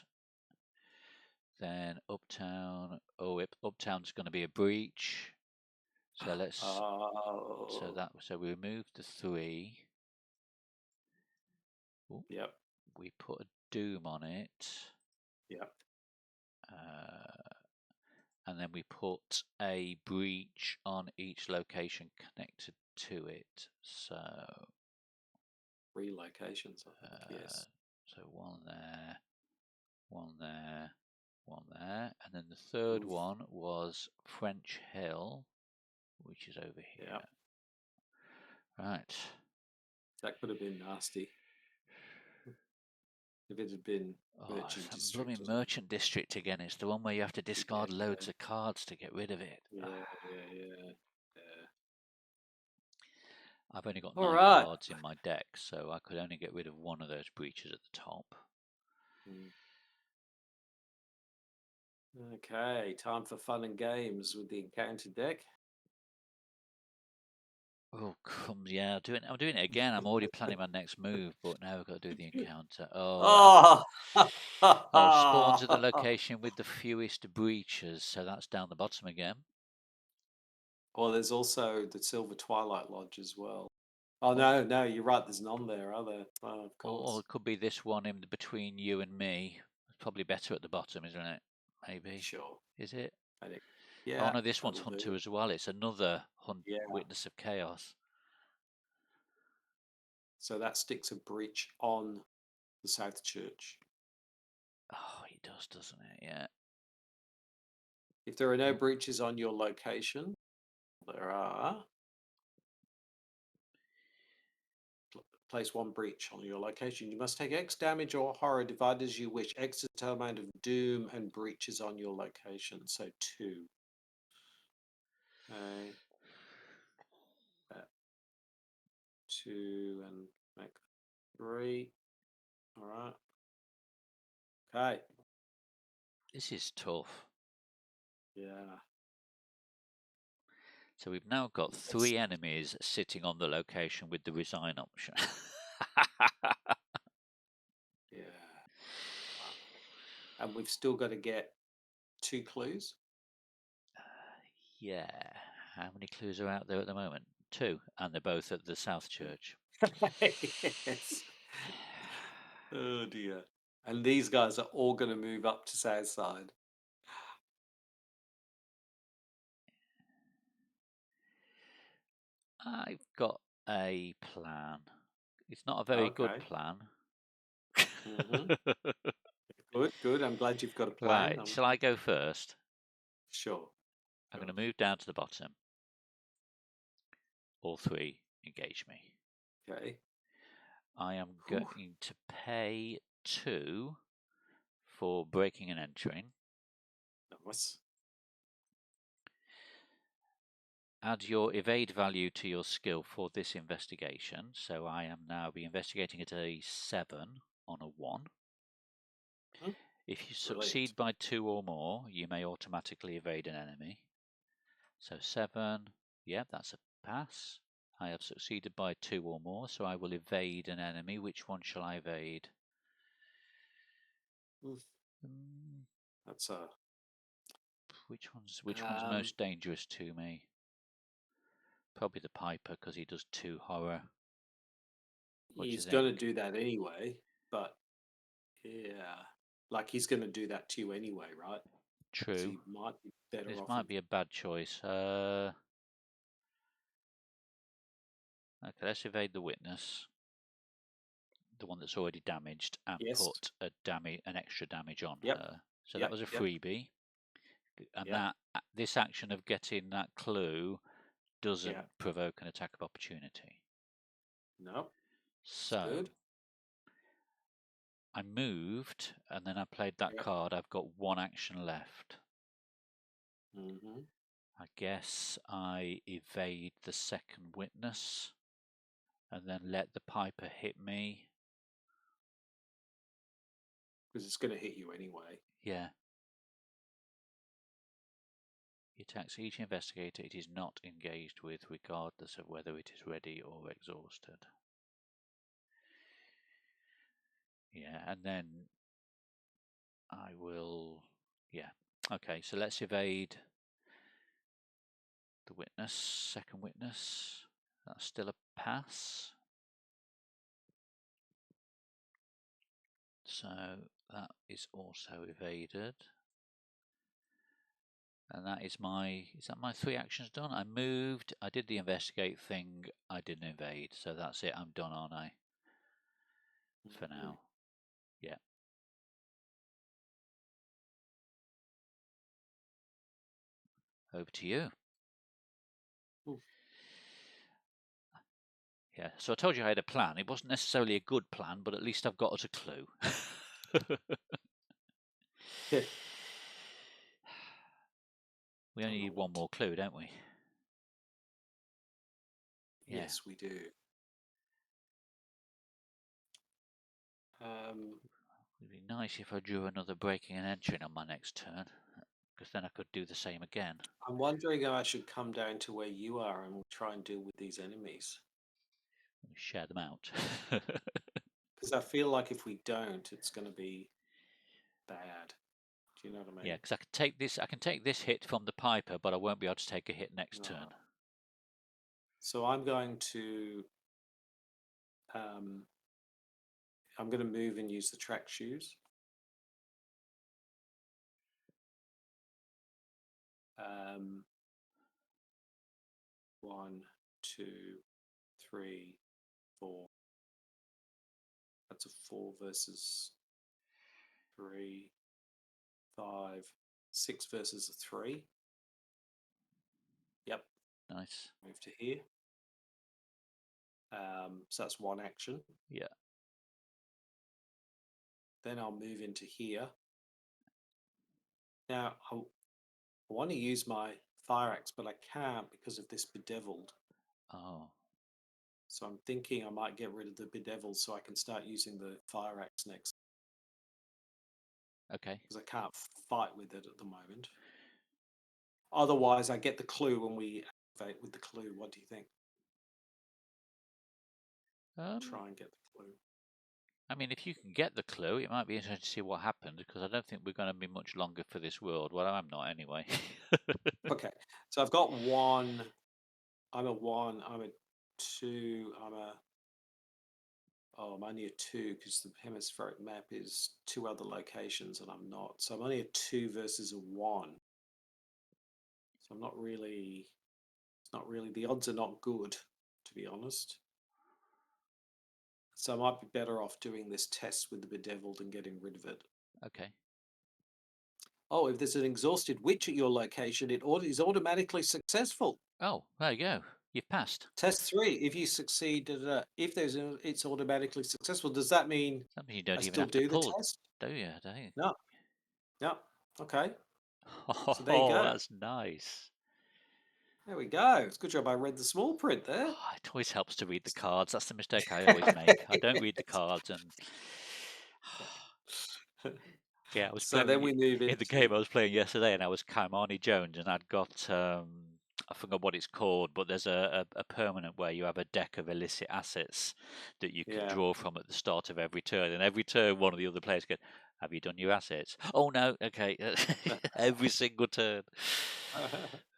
Then Uptown. Oh, Uptown's going to be a breach. So let's. So we removed the 3. Ooh, yep. We put a doom on it. Yep. And then we put a breach on each location connected to it. So 3 locations, I think. Yes. So 1 there, 1 there, 1 there, and then the third one was French Hill, which is over here. Yep. Right. That could have been nasty. If it had been Merchant District. Blooming Merchant District again. It's the one where you have to discard loads of cards to get rid of it. Yeah. I've only got 9 cards in my deck, so I could only get rid of 1 of those breaches at the top. Okay, time for fun and games with the encounter deck. Oh, yeah, I'm doing it again. I'm already planning my next move, but now I've got to do the encounter. Spawns at the location with the fewest breaches, so that's down the bottom again. Well, there's also the Silver Twilight Lodge as well. Oh, no, you're right. There's none there, are there? Oh, of course. Or it could be this one in between you and me. It's probably better at the bottom, isn't it? Maybe. Sure. Is it? I think. Yeah. Oh no, this one's Hunter as well. It's another Witness of Chaos. So that sticks a breach on the South Church. Oh, he does, doesn't it? Yeah. If there are no breaches on your location, there are. Place 1 breach on your location. You must take X damage or horror divided as you wish. X is the total amount of doom and breaches on your location. So 2. Okay. 2 and make 3. All right. Okay. This is tough. Yeah. So we've now got 3 enemies sitting on the location with the resign option. Yeah. And we've still got to get 2 clues. Yeah. How many clues are out there at the moment? 2, and they're both at the South Church. Yes. Oh dear. And these guys are all going to move up to Southside. I've got a plan. It's not a very good Okay. plan. Mm-hmm. Good, good. I'm glad you've got a plan. Right, shall I go first? Sure. I'm Sure. going to move down to the bottom. All three engage me. Okay. I am Whew. going to pay 2 for breaking and entering. Nice. Add your evade value to your skill for this investigation. So I am now be investigating at a 7 on a 1. Hmm. If you Brilliant. succeed by 2 or more, you may automatically evade an enemy. So 7, yeah, that's a pass. I have succeeded by 2 or more, so I will evade an enemy. Which one shall I evade? That's a. Which one's most dangerous to me? Probably the Piper, because he does 2 horror. What do you He's going to think? do that anyway, but yeah, like he's going to do that to you anyway, right? So True. you might be better This off. might be a bad choice. Okay, let's evade the witness, the one that's already damaged, and Yes. put an extra damage on Yep. her. So that Yep. was a Yep. freebie. And Yep. this action of getting that clue doesn't Yeah. provoke an attack of opportunity. No. It's So good. I moved, and then I played that Yep. card. I've got 1 action left. Mm-hmm. I guess I evade the second witness, and then let the Piper hit me. Because it's going to hit you anyway. Yeah. He attacks each investigator it is not engaged with, regardless of whether it is ready or exhausted. Yeah, and then I will. Yeah. Okay, so let's evade the witness, second witness. That's still a pass. So that is also evaded. And that is that my 3 actions done? I moved, I did the investigate thing, I didn't evade. So that's it, I'm done, aren't I? For now. Yeah. Over to you. Mm. Yeah, so I told you I had a plan. It wasn't necessarily a good plan, but at least I've got us a clue. Yeah. We Don't only know need 1 what. more clue, don't we? Yeah. Yes, we do. It'd be nice if I drew another breaking and entering on my next turn, because then I could do the same again. I'm wondering if I should come down to where you are and try and deal with these enemies. Share them out. Because I feel like if we don't, it's going to be bad. Do you know what I Yeah, mean? because I can take this hit from the Piper, but I won't be able to take a hit next turn. So I'm going to move and use the track shoes. Um, 1, 2, 3, 4. That's a 4 versus 3, 5, 6 versus a 3. Yep. Nice. Move to here. So that's 1 action. Yeah. Then I'll move into here. Now I want to use my fire axe, but I can't because of this bedeviled. Oh. So I'm thinking I might get rid of the bedeviled so I can start using the fire axe next. Okay. Because I can't fight with it at the moment. Otherwise, I get the clue when we activate with the clue. What do you think? Try and get the clue. I mean, if you can get the clue, it might be interesting to see what happened, because I don't think we're going to be much longer for this world. Well, I'm not anyway. Okay, so I've got 1. I'm a 1. I'm a 2. I'm a. Oh, I'm only a 2 because the hemispheric map is 2 other locations and I'm not. So I'm only a 2 versus a 1. So I'm not really, it's not really, the odds are not good, to be honest. So I might be better off doing this test with the bedeviled and getting rid of it. Okay. Oh, if there's an exhausted witch at your location, it is automatically successful. Oh, there you go. You've passed. Test 3. If you succeed, if it's automatically successful. Does that mean That means you I don't even still have to do the pull, test? do you? Don't you? No. No. Okay. So there you Oh, go. that's nice. There we go. It's a good job I read the small print there. Oh, it always helps to read the cards. That's the mistake I always make. I don't read the cards, and yeah, I was So then playing we move in the game into I was playing yesterday, and I was Kaimani Jones, and I'd got I forgot what it's called, but there's a permanent where you have a deck of illicit assets that you can yeah. draw from at the start of every turn, and every turn one of the other players goes, "Have you done your assets?" Oh no, okay, every single turn.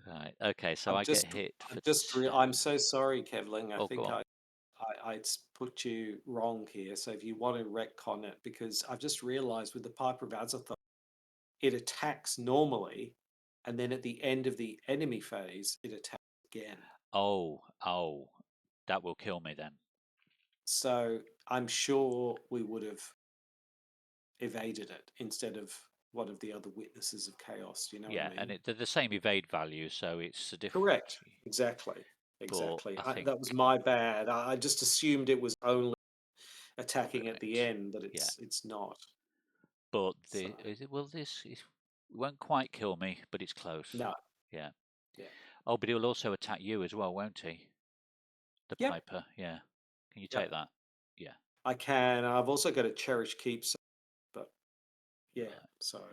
Right, okay, so I've I get just hit for I've just I'm 2. so sorry, Kevling. I Oh, go think on. I put you wrong here. So if you want to retcon it, because I've just realized with the Piper of Azathoth, it attacks normally, and then at the end of the enemy phase, it attacks again. Oh, that will kill me then. So I'm sure we would have evaded it instead of one of the other witnesses of chaos. Do you know what I Yeah, and mean? they're the same evade value, so it's a different. Correct. Exactly. But Exactly. I think That was my bad. I just assumed it was only attacking at the correct. end, but Yeah, it's not. but So this won't quite kill me, but it's close. no. Yeah. Yeah. Oh, but he'll also attack you as well, won't he? The Yep. Piper. Yeah. Can you take Yep. that? Yeah. I can. I've also got a cherish keeps, but yeah. Right. So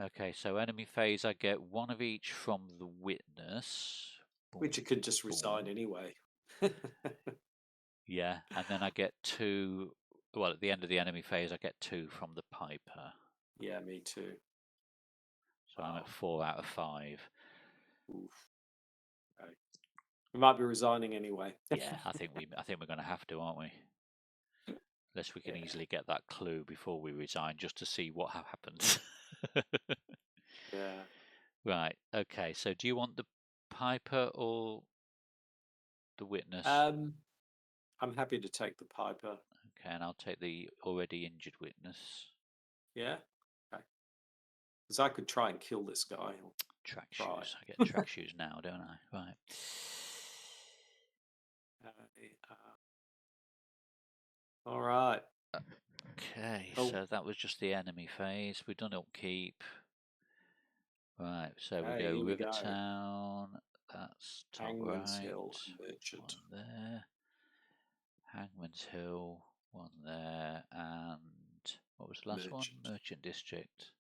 Okay, so enemy phase, I get one of each from the witness. Boom, which you could just resign boom. anyway. Yeah, and then I get 2. Well, at the end of the enemy phase, I get 2 from the Piper. Yeah, me too. So I'm at Wow. 4 out of 5. Oof. Okay. We might be resigning anyway. Yeah, I think we're going to have to, aren't we? Unless we can Yeah. easily get that clue before we resign, just to see what happens. Yeah. Right. Okay. So, do you want the Piper or the witness? Um, I'm happy to take the Piper. Okay, and I'll take the already injured witness. Yeah. Okay. Because I could try and kill this guy. Or Track try. shoes. I get track shoes now, don't I? Right. All right. Okay. Oh, So that was just the enemy phase. We've done upkeep. Right. So we okay. go Here we go. Rivertown. That's top Hangman's right. Hill and One Merchant. there. Hangman's Hill, one there, and what was the last one? Merchant. Merchant District.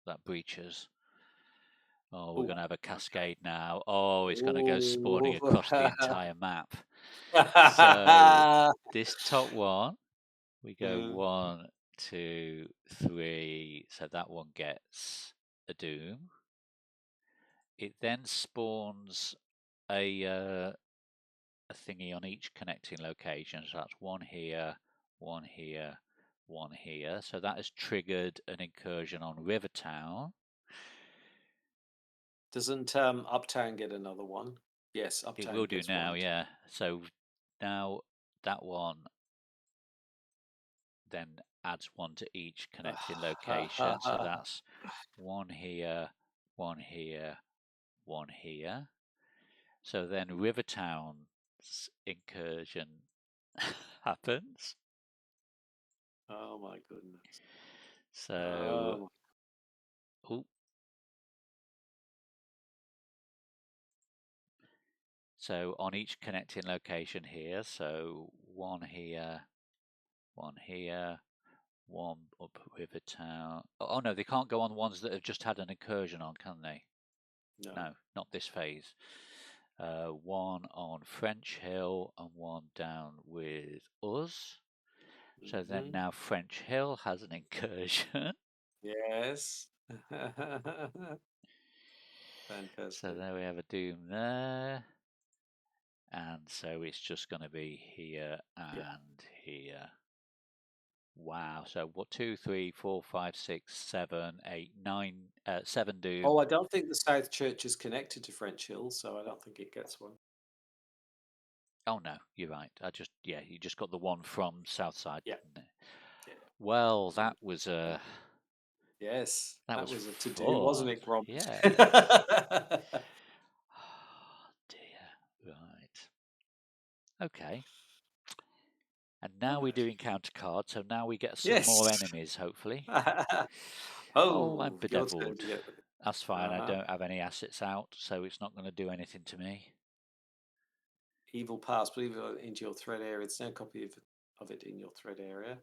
That breaches. Oh, we're Oh, going to have a okay. cascade now. Oh, it's going to go spawning Oh. across the entire map. So this top one, we go Uh, 1, 2, 3. So that one gets a doom. It then spawns a thingy on each connecting location. So that's one here, one here, one here. So that has triggered an incursion on Rivertown. doesn't Uptown get another one? Yes, It Uptown will do gets now, one. yeah. So now that one then adds one to each connecting location. So that's one here, one here, one here. So then Rivertown's incursion happens. Oh my goodness. So, Um, oh, so on each connecting location here, so one here, one here, one up at Rivertown. Oh no, they can't go on ones that have just had an incursion on, can they? no. No, not this phase. One on French Hill and one down with us. So then Hmm. now French Hill has an incursion. Yes. So Fantastic. there we have a doom there. And so it's just going to be here Yeah. and here. Wow. So what? 2, 3, 4, 5, 6, 7, 8, 9, 7 do. Oh, I don't think the South Church is connected to French Hill, so I don't think it gets one. Oh no, you're right. You just got the one from Southside, Yeah, didn't it? yeah. Well, So that was yes, that that was was a to do, wasn't fun. it, Grom? Yeah. Oh dear. Right. Okay. And now we're doing counter cards, so now we get some more Yes. enemies, hopefully. Oh, I'm Oh, your turn bedeviled. to get. That's fine. I Uh-huh. don't have any assets out, so it's not going to do anything to me. Evil pass, believe it into your threat area. It's no copy of it in your threat area.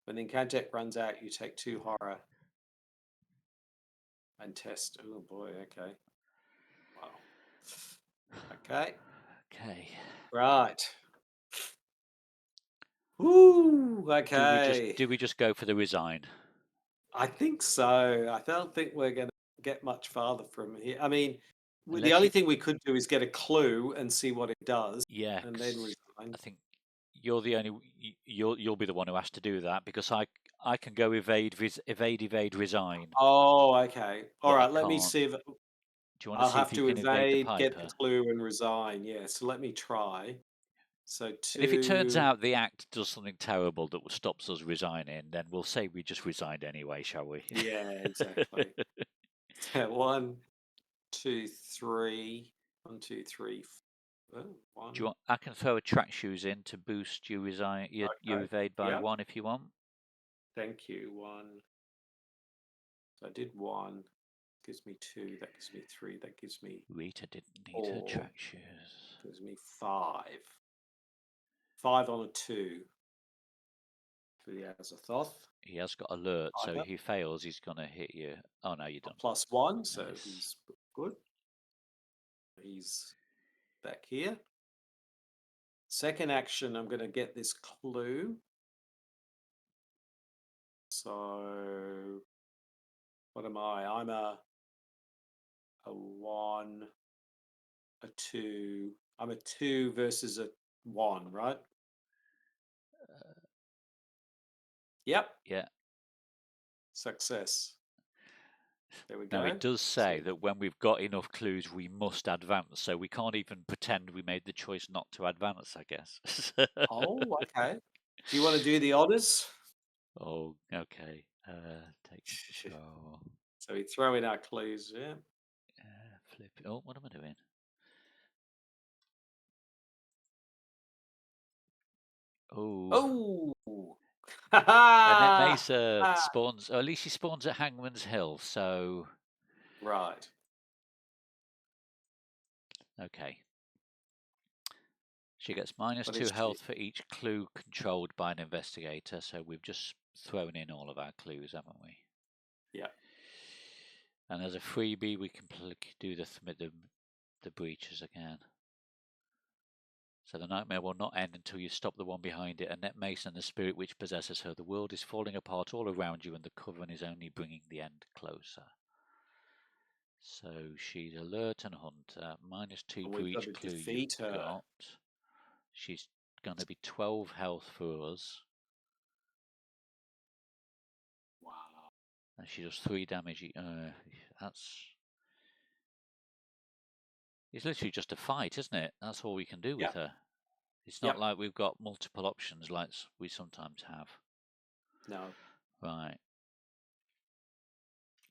When the encounter runs out, you take 2 horror and test. Oh boy, okay. Wow. Okay. Okay. Right. Woo. Do we Okay. just go for the resign? I think so. I don't think we're going to get much farther from here. I mean, the Unless only you, thing we could do is get a clue and see what it does, yeah, and then 'cause resign. I think you're the only you'll be the one who has to do that because I can go evade resign, Oh, okay. All but I right. Let me can't. see if Do you want to I'll see if have you to can evade the evade, get the piper? clue, and resign. Yeah. So let me try. So And if it turns 2. out the act does something terrible that stops us resigning, then we'll say we just resigned anyway, shall we? Yeah, exactly. So 1, 2, 3. 1, 2, 3. Oh, Do you 1. want? I can throw a track shoes in to boost your resign your Okay. evade by Yeah. 1 if you want. Thank you. 1. So I did 1. Gives me 2. That gives me 3. That gives me Rita didn't need her 4. track shoes. Gives me 5. 5 on a 2 for the Azathoth. He has got alert, so Piper. if he fails, he's gonna hit you. Oh no, you A don't. +1, so Nice. he's good. He's back here. Second action, I'm going to get this clue. So, what am I? I'm a 1, a 2. I'm a 2 versus a 1, right? Yep. Yeah. Success. There we Now go. it does So, say that when we've got enough clues, we must advance. So we can't even pretend we made the choice not to advance, I guess. oh, okay. Do you want to do the honors? Oh, okay. Take control. So we throw in our clues, yeah. Flip. Oh, what am I doing? Oh, Oh, Annette Mesa spawns, or at least she spawns at Hangman's Hill. So, right. okay. She gets minus What is 2 she? health for each clue controlled by an investigator. So we've just thrown in all of our clues, haven't we? Yeah. And as a freebie, we can do the breaches again. So the nightmare will not end until you stop the one behind it. Annette Mason, the spirit which possesses her. The world is falling apart all around you, and the coven is only bringing the end closer. So she's alert and hunter. Minus 2 And to we've got each to clue you've defeat her. got. She's going to be 12 health for us. Wow. And she does 3 damage. That's... It's literally just a fight, isn't it? That's all we can do with Yep. her. It's not Yep. like we've got multiple options like we sometimes have. No. Right.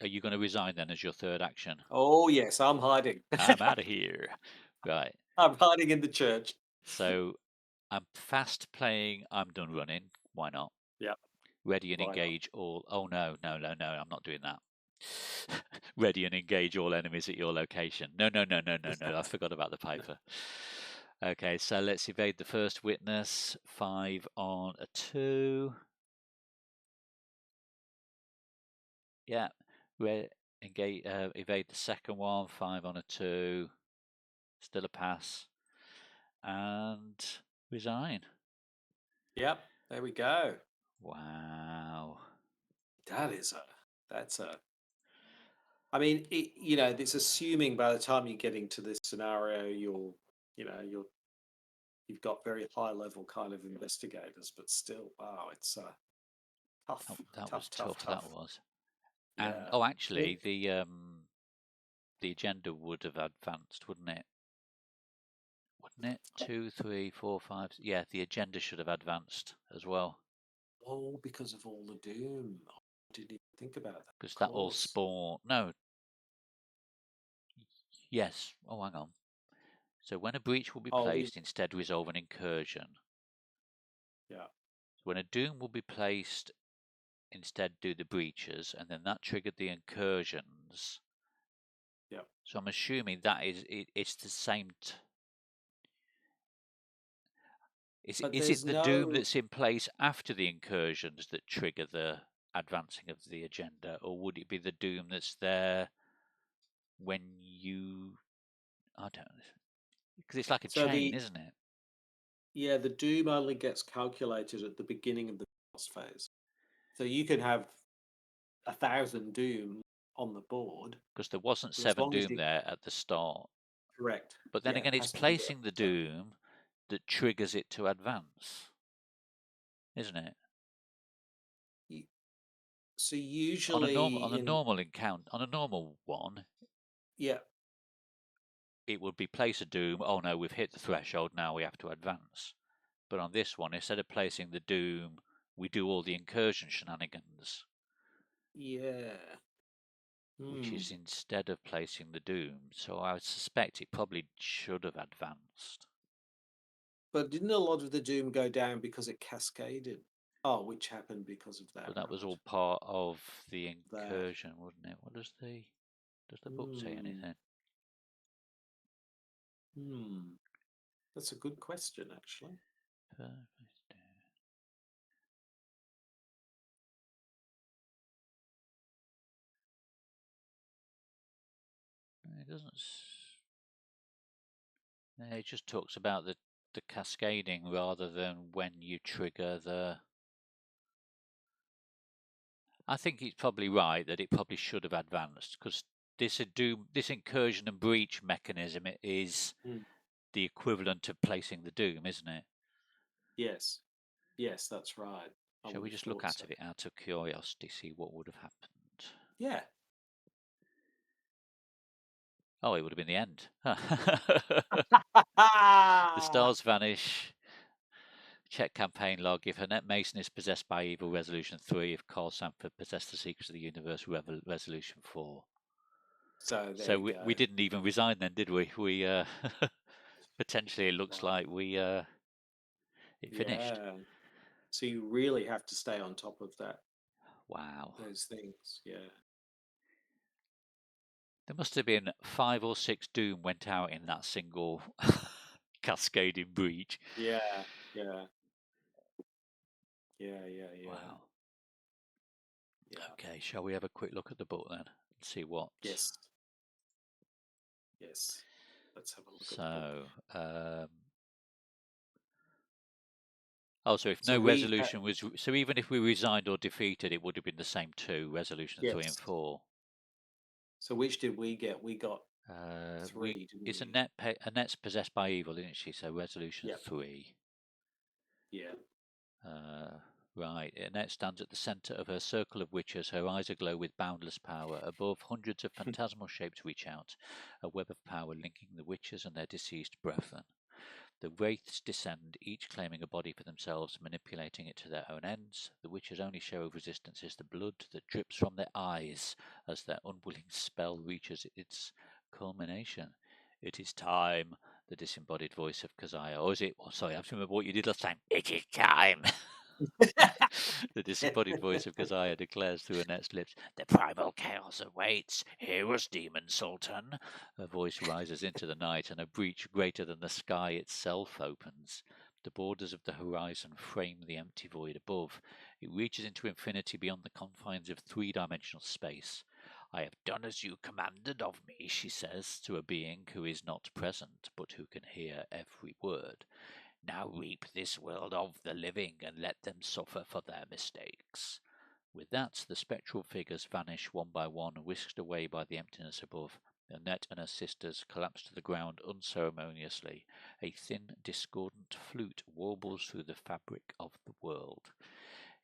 Are you going to resign then as your third action? Oh, yes, I'm hiding. I'm out of here. Right. I'm hiding in the church. So I'm fast playing. I'm done running. Why not? Yep. Ready and Why not? engage all. Oh no, no, no, no! I'm not doing that. Ready and engage all enemies at your location. No, no, no, no, no, no! I forgot about the piper. Okay, so let's evade the first witness. 5 on a 2. Yeah. Engage. Evade the second one. 5 on a 2. Still a pass. And resign. Yep. There we go. Wow. That's a, I mean, it's assuming by the time you're getting to this scenario, you've got very high level kind of investigators, but still, wow, Tough. That Tough, was tough, tough. That tough. was. And Yeah. actually, the agenda would have advanced, wouldn't it? Wouldn't it? 2, 3, 4, 5. Yeah, the agenda should have advanced as well. Oh, because of all the doom. I didn't even think about that. Because Of that all course. spawned. No. Yes. Oh, hang on. So when a breach will be Oh, the placed, instead resolve an incursion. yeah. When a doom will be placed, instead do the breaches, and then that triggered the incursions. Yeah. So I'm assuming that it's the same. But Is it there's the doom no. that's in place after the incursions that trigger the advancing of the agenda, or would it be the doom that's there when you? I don't know, because it's like a So chain, the isn't it? yeah, the doom only gets calculated at the beginning of the boss phase. So you can have 1,000 doom on the board, Because there wasn't but as 7 long as doom you there at the start. correct, But then yeah, it again, it's has to be there. placing the doom that triggers it to advance, isn't it? So On a usually normal in on a normal one, yeah, it would be place a doom. Oh no, we've hit the threshold. Now we have to advance. But on this one, instead of placing the doom, we do all the incursion shenanigans, yeah. which Hmm. is instead of placing the doom. So I would suspect it probably should have advanced. But didn't a lot of the doom go down because it cascaded? Oh, which happened because of that, But that was right? all part of the That. incursion, wouldn't it? What does the book say Hmm. anything? Hmm. That's a good question, actually. It doesn't. It just talks about the cascading rather than when you trigger the. I think it's probably right that it probably should have advanced because this incursion and breach mechanism is Hmm. the equivalent of placing the doom, isn't it? Yes. Yes, that's right. I Shall would we have just look thought at so. it out of curiosity, see what would have happened? Yeah. Oh, it would have been the end. The Ah! stars vanish. Check campaign log. If Annette Mason is possessed by evil, resolution 3. If Carl Sanford possessed the secrets of the universe, resolution 4. So there So you we go. didn't even resign then, did we? We potentially it looks Wow. like we it finished. Yeah. So you really have to stay on top of that, Wow. those things. Yeah. There must have been 5 or 6 Doom went out in that single cascading breach. Yeah. Yeah. Yeah. Yeah. Yeah. Wow. Yeah. Okay, shall we have a quick look at the book then and see what? Yes. Yes. Let's have a look at the book. So, so if So no we had, resolution was, so even if we resigned or defeated, it would have been the same 2, resolution 3 and yes. 4. So which did we get? We got We 3, didn't it's we? Annette's possessed by evil, isn't she? So resolution Yep. 3. Yeah. Right, Annette stands at the centre of her circle of witches. Her eyes aglow with boundless power. Above, hundreds of phantasmal shapes reach out, a web of power linking the witches and their deceased brethren. The wraiths descend, each claiming a body for themselves, manipulating it to their own ends. The witches' only show of resistance is the blood that drips from their eyes as their unwilling spell reaches its culmination. It is time, the disembodied voice of Keziah. Or is it? Oh, sorry, I have to remember what you did last time. It is time. The disembodied voice of Keziah declares through Annette's lips, "The primal chaos awaits. Hear us, demon sultan." Her voice rises into the night, and a breach greater than the sky itself opens. The borders of the horizon frame the empty void above. It reaches into infinity beyond the confines of three-dimensional space. "I have done as you commanded of me," she says to a being who is not present, but who can hear every word. "Now reap this world of the living, and let them suffer for their mistakes." With that, the spectral figures vanish one by one, whisked away by the emptiness above. Annette and her sisters collapse to the ground unceremoniously. A thin, discordant flute warbles through the fabric of the world.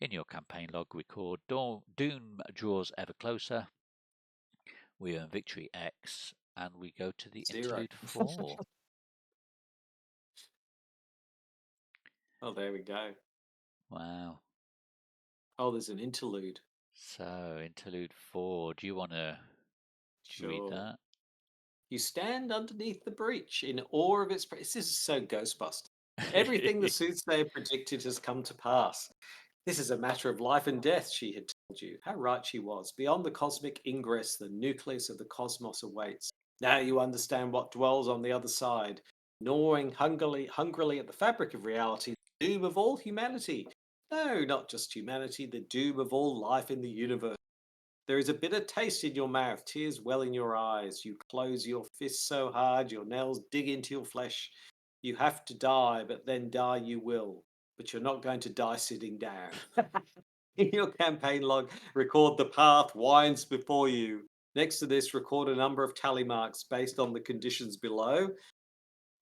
In your campaign log, record Doom draws ever closer. We earn victory X, and we go to the 0. interlude 4. Oh, there we go. Wow. Oh, there's an interlude. So, interlude 4. Do you want to read Sure. that? You stand underneath the breach in awe of its. This is so Ghostbusters. Everything the soothsayer predicted has come to pass. This is a matter of life and death, she had told you. How right she was. Beyond the cosmic ingress, the nucleus of the cosmos awaits. Now you understand what dwells on the other side, gnawing hungrily at the fabric of reality, the doom of all humanity. No, not just humanity, the doom of all life in the universe. There is a bitter taste in your mouth, tears well in your eyes. You close your fists so hard, your nails dig into your flesh. You have to die, but then die you will. But you're not going to die sitting down. In your campaign log, record the path winds before you. Next to this, record a number of tally marks based on the conditions below.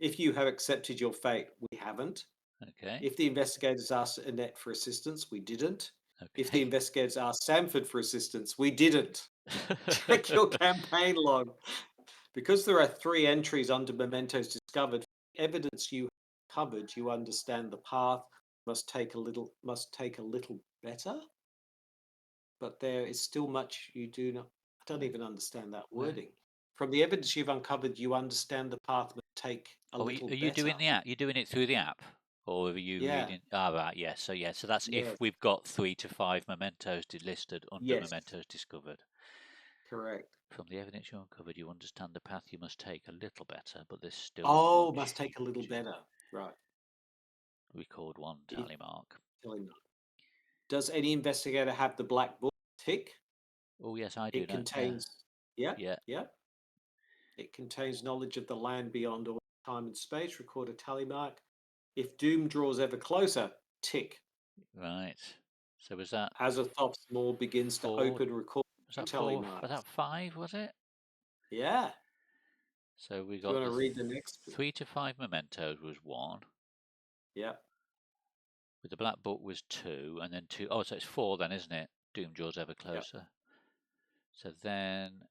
If you have accepted your fate, we haven't. Okay. If the investigators asked Annette for assistance, we didn't. If the Okay. investigators asked Sanford for assistance, we didn't. Check your campaign log. Because there are 3 entries under mementos discovered, evidence you covered, you understand the path must take a little better. But there is still much you do not. I don't even understand that Where? wording. From the evidence you've uncovered, you understand the path must take a Oh, little are you better. doing the app? You're doing it through the app, or are you Yeah. reading? Ah, right. Yes. So yeah. So that's if Yes. we've got 3 to 5 mementos listed under Yes. mementos discovered. Correct. From the evidence you uncovered, you understand the path you must take a little better, but there's still Oh, must much take a little you better. Right. record 1 If tally mark. telling them. Does any investigator have the black book? Tick. Oh yes, I do It know. Yeah. contains. Yeah. Yeah. Yeah. It contains knowledge of the land beyond all time and space. Record a tally mark. If doom draws ever closer, tick. Right. So was that Azathoth's maw begins to 4? open. Record Was 2 that tally 4? Was marks. that 5? Was it? Yeah. So we Do you got want the to read the next bit? 3 to 5 mementos was 1. Yeah. With the black book was 2, and then 2. Oh, so it's 4 then, isn't it? Doom draws ever Yeah. closer. So then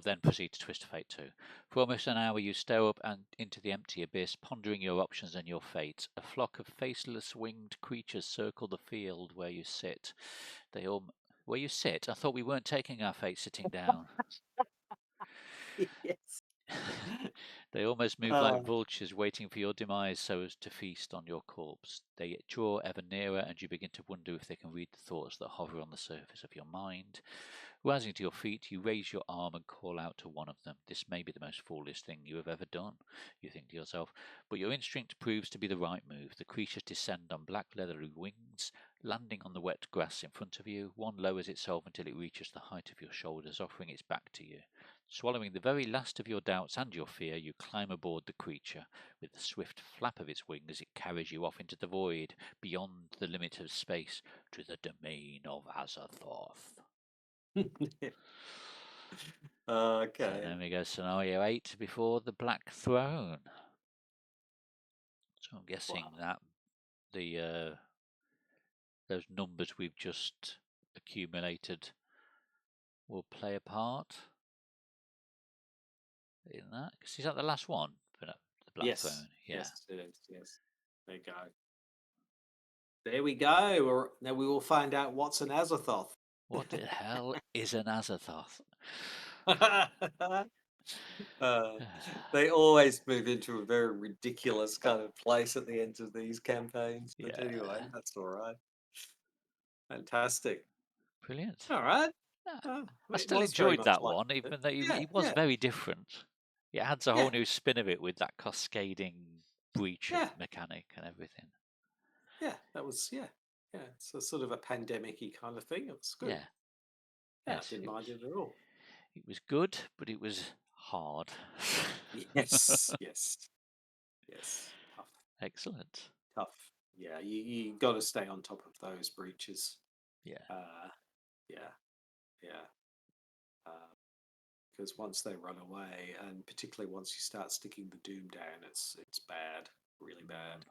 then proceed to Twist of Fate 2. For almost an hour you stare up and into the empty abyss, pondering your options and your fate. A flock of faceless winged creatures circle the field where you sit. Where you sit? I thought we weren't taking our fate sitting down. Yes. They almost move like vultures waiting for your demise so as to feast on your corpse. They draw ever nearer, and you begin to wonder if they can read the thoughts that hover on the surface of your mind. Rising to your feet, you raise your arm and call out to one of them. This may be the most foolish thing you have ever done, you think to yourself, but your instinct proves to be the right move. The creatures descend on black leathery wings, landing on the wet grass in front of you. One lowers itself until it reaches the height of your shoulders, offering its back to you. Swallowing the very last of your doubts and your fear, you climb aboard the creature. With the swift flap of its wings, it carries you off into the void, beyond the limit of space, to the domain of Azathoth. So Okay. then we go scenario 8 before the Black Throne. So I'm guessing Wow. that the those numbers we've just accumulated will play a part in that. Because is that the last one for the Black Yes. Throne? Yeah. Yes, it is. Yes. There you go. There we go. Now we will find out what's an Azathoth. What the hell is an Azathoth? Uh, they always move into a very ridiculous kind of place at the end of these campaigns. But Yeah. anyway, that's all right. Fantastic. Brilliant. All right. Yeah. Oh, I it still was very enjoyed much that like one, it. even though Yeah, it was yeah, very different. It adds a whole yeah, new spin of it with that cascading breach of yeah, mechanic and everything. yeah. That was yeah. It's a sort of a pandemic-y kind of thing. It was good. Yeah. Yeah, I Yes, didn't mind it at all. it was good, but it was hard. Yes, yes, yes. Tough, Excellent. tough. Yeah, you got to stay on top of those breaches. Yeah. Yeah, yeah. Because once they run away, and particularly once you start sticking the doom down, it's bad, really bad.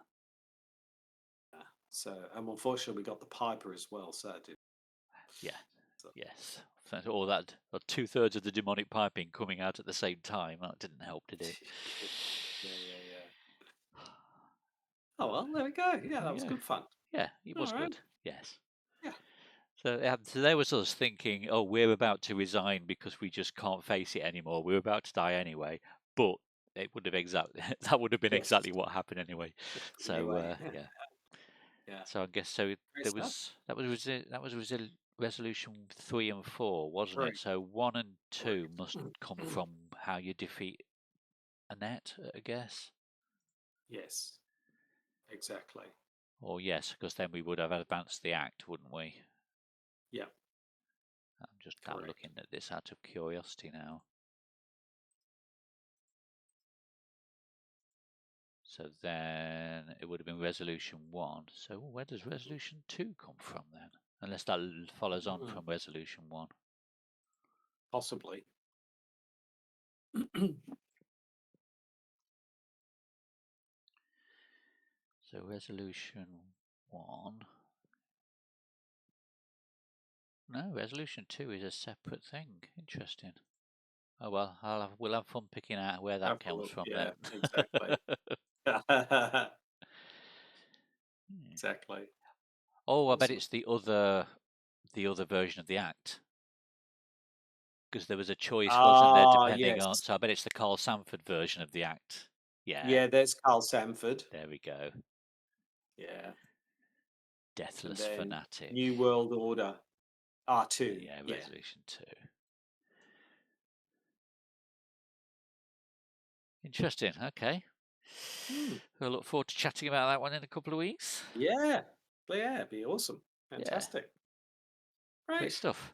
Mm. So, and unfortunately, we got the Piper as well. So, it did. Yeah. So, Yes. All that, or 2/3 of the demonic piping coming out at the same time. That didn't help, did it? yeah. Oh well, there we go. Yeah, There that we was go. good fun. Yeah, it was All right. good. Yes. Yeah. So there was us thinking, oh, we're about to resign because we just can't face it anymore. We're about to die anyway. But it would have that would have been Yes. exactly what happened anyway. So Anyway. yeah. Yeah. So I guess so. Great There stuff. was resolution 3 and 4, wasn't it? Three. So 1 and 2 must Correct. come from how you defeat a net, I guess. Yes. Exactly. Or yes, because then we would have advanced the act, wouldn't we? Yeah. I'm Correct. looking at this out of curiosity now. So then it would have been resolution 1. So where does resolution 2 come from then? Unless that follows on from resolution 1. Possibly. So resolution 1. No, resolution 2 is a separate thing. Interesting. Oh well, we'll have fun picking out where that Have a comes look. from then. Yeah. Exactly. Exactly. Oh, I bet Awesome. it's the other version of the act. Because there was a choice, wasn't there, Ah, depending on. yes. So I bet it's the Carl Sanford version of the act. Yeah, Yeah, there's Carl Sanford. there we go. Yeah. And Deathless then Fanatic. New World Order R2. Yeah, Yeah. resolution 2. Interesting. Okay. We'll look forward to chatting about that one in a couple of weeks. Yeah. Yeah, it'd be awesome. Yeah, Fantastic. great Right. stuff.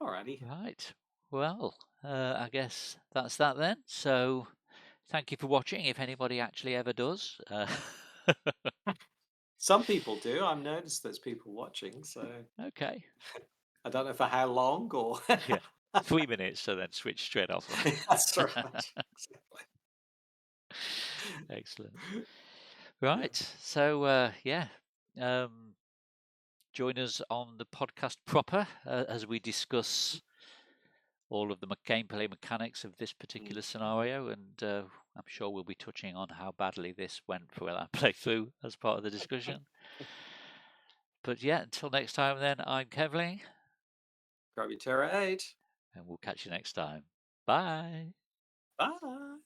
Alrighty. Right. Well, I guess that's that then. So thank you for watching, if anybody actually ever does. Some people do. I've noticed there's people watching, so Okay. I don't know for how long or Yeah. 3 minutes, so then switch straight off. That's right. Excellent. Yeah. Right. So, yeah. Join us on the podcast proper as we discuss all of the gameplay mechanics of this particular scenario, and I'm sure we'll be touching on how badly this went for our playthrough as part of the discussion. But yeah, until next time then, I'm Kevling. CrabbyTerror8. And we'll catch you next time. Bye. Bye.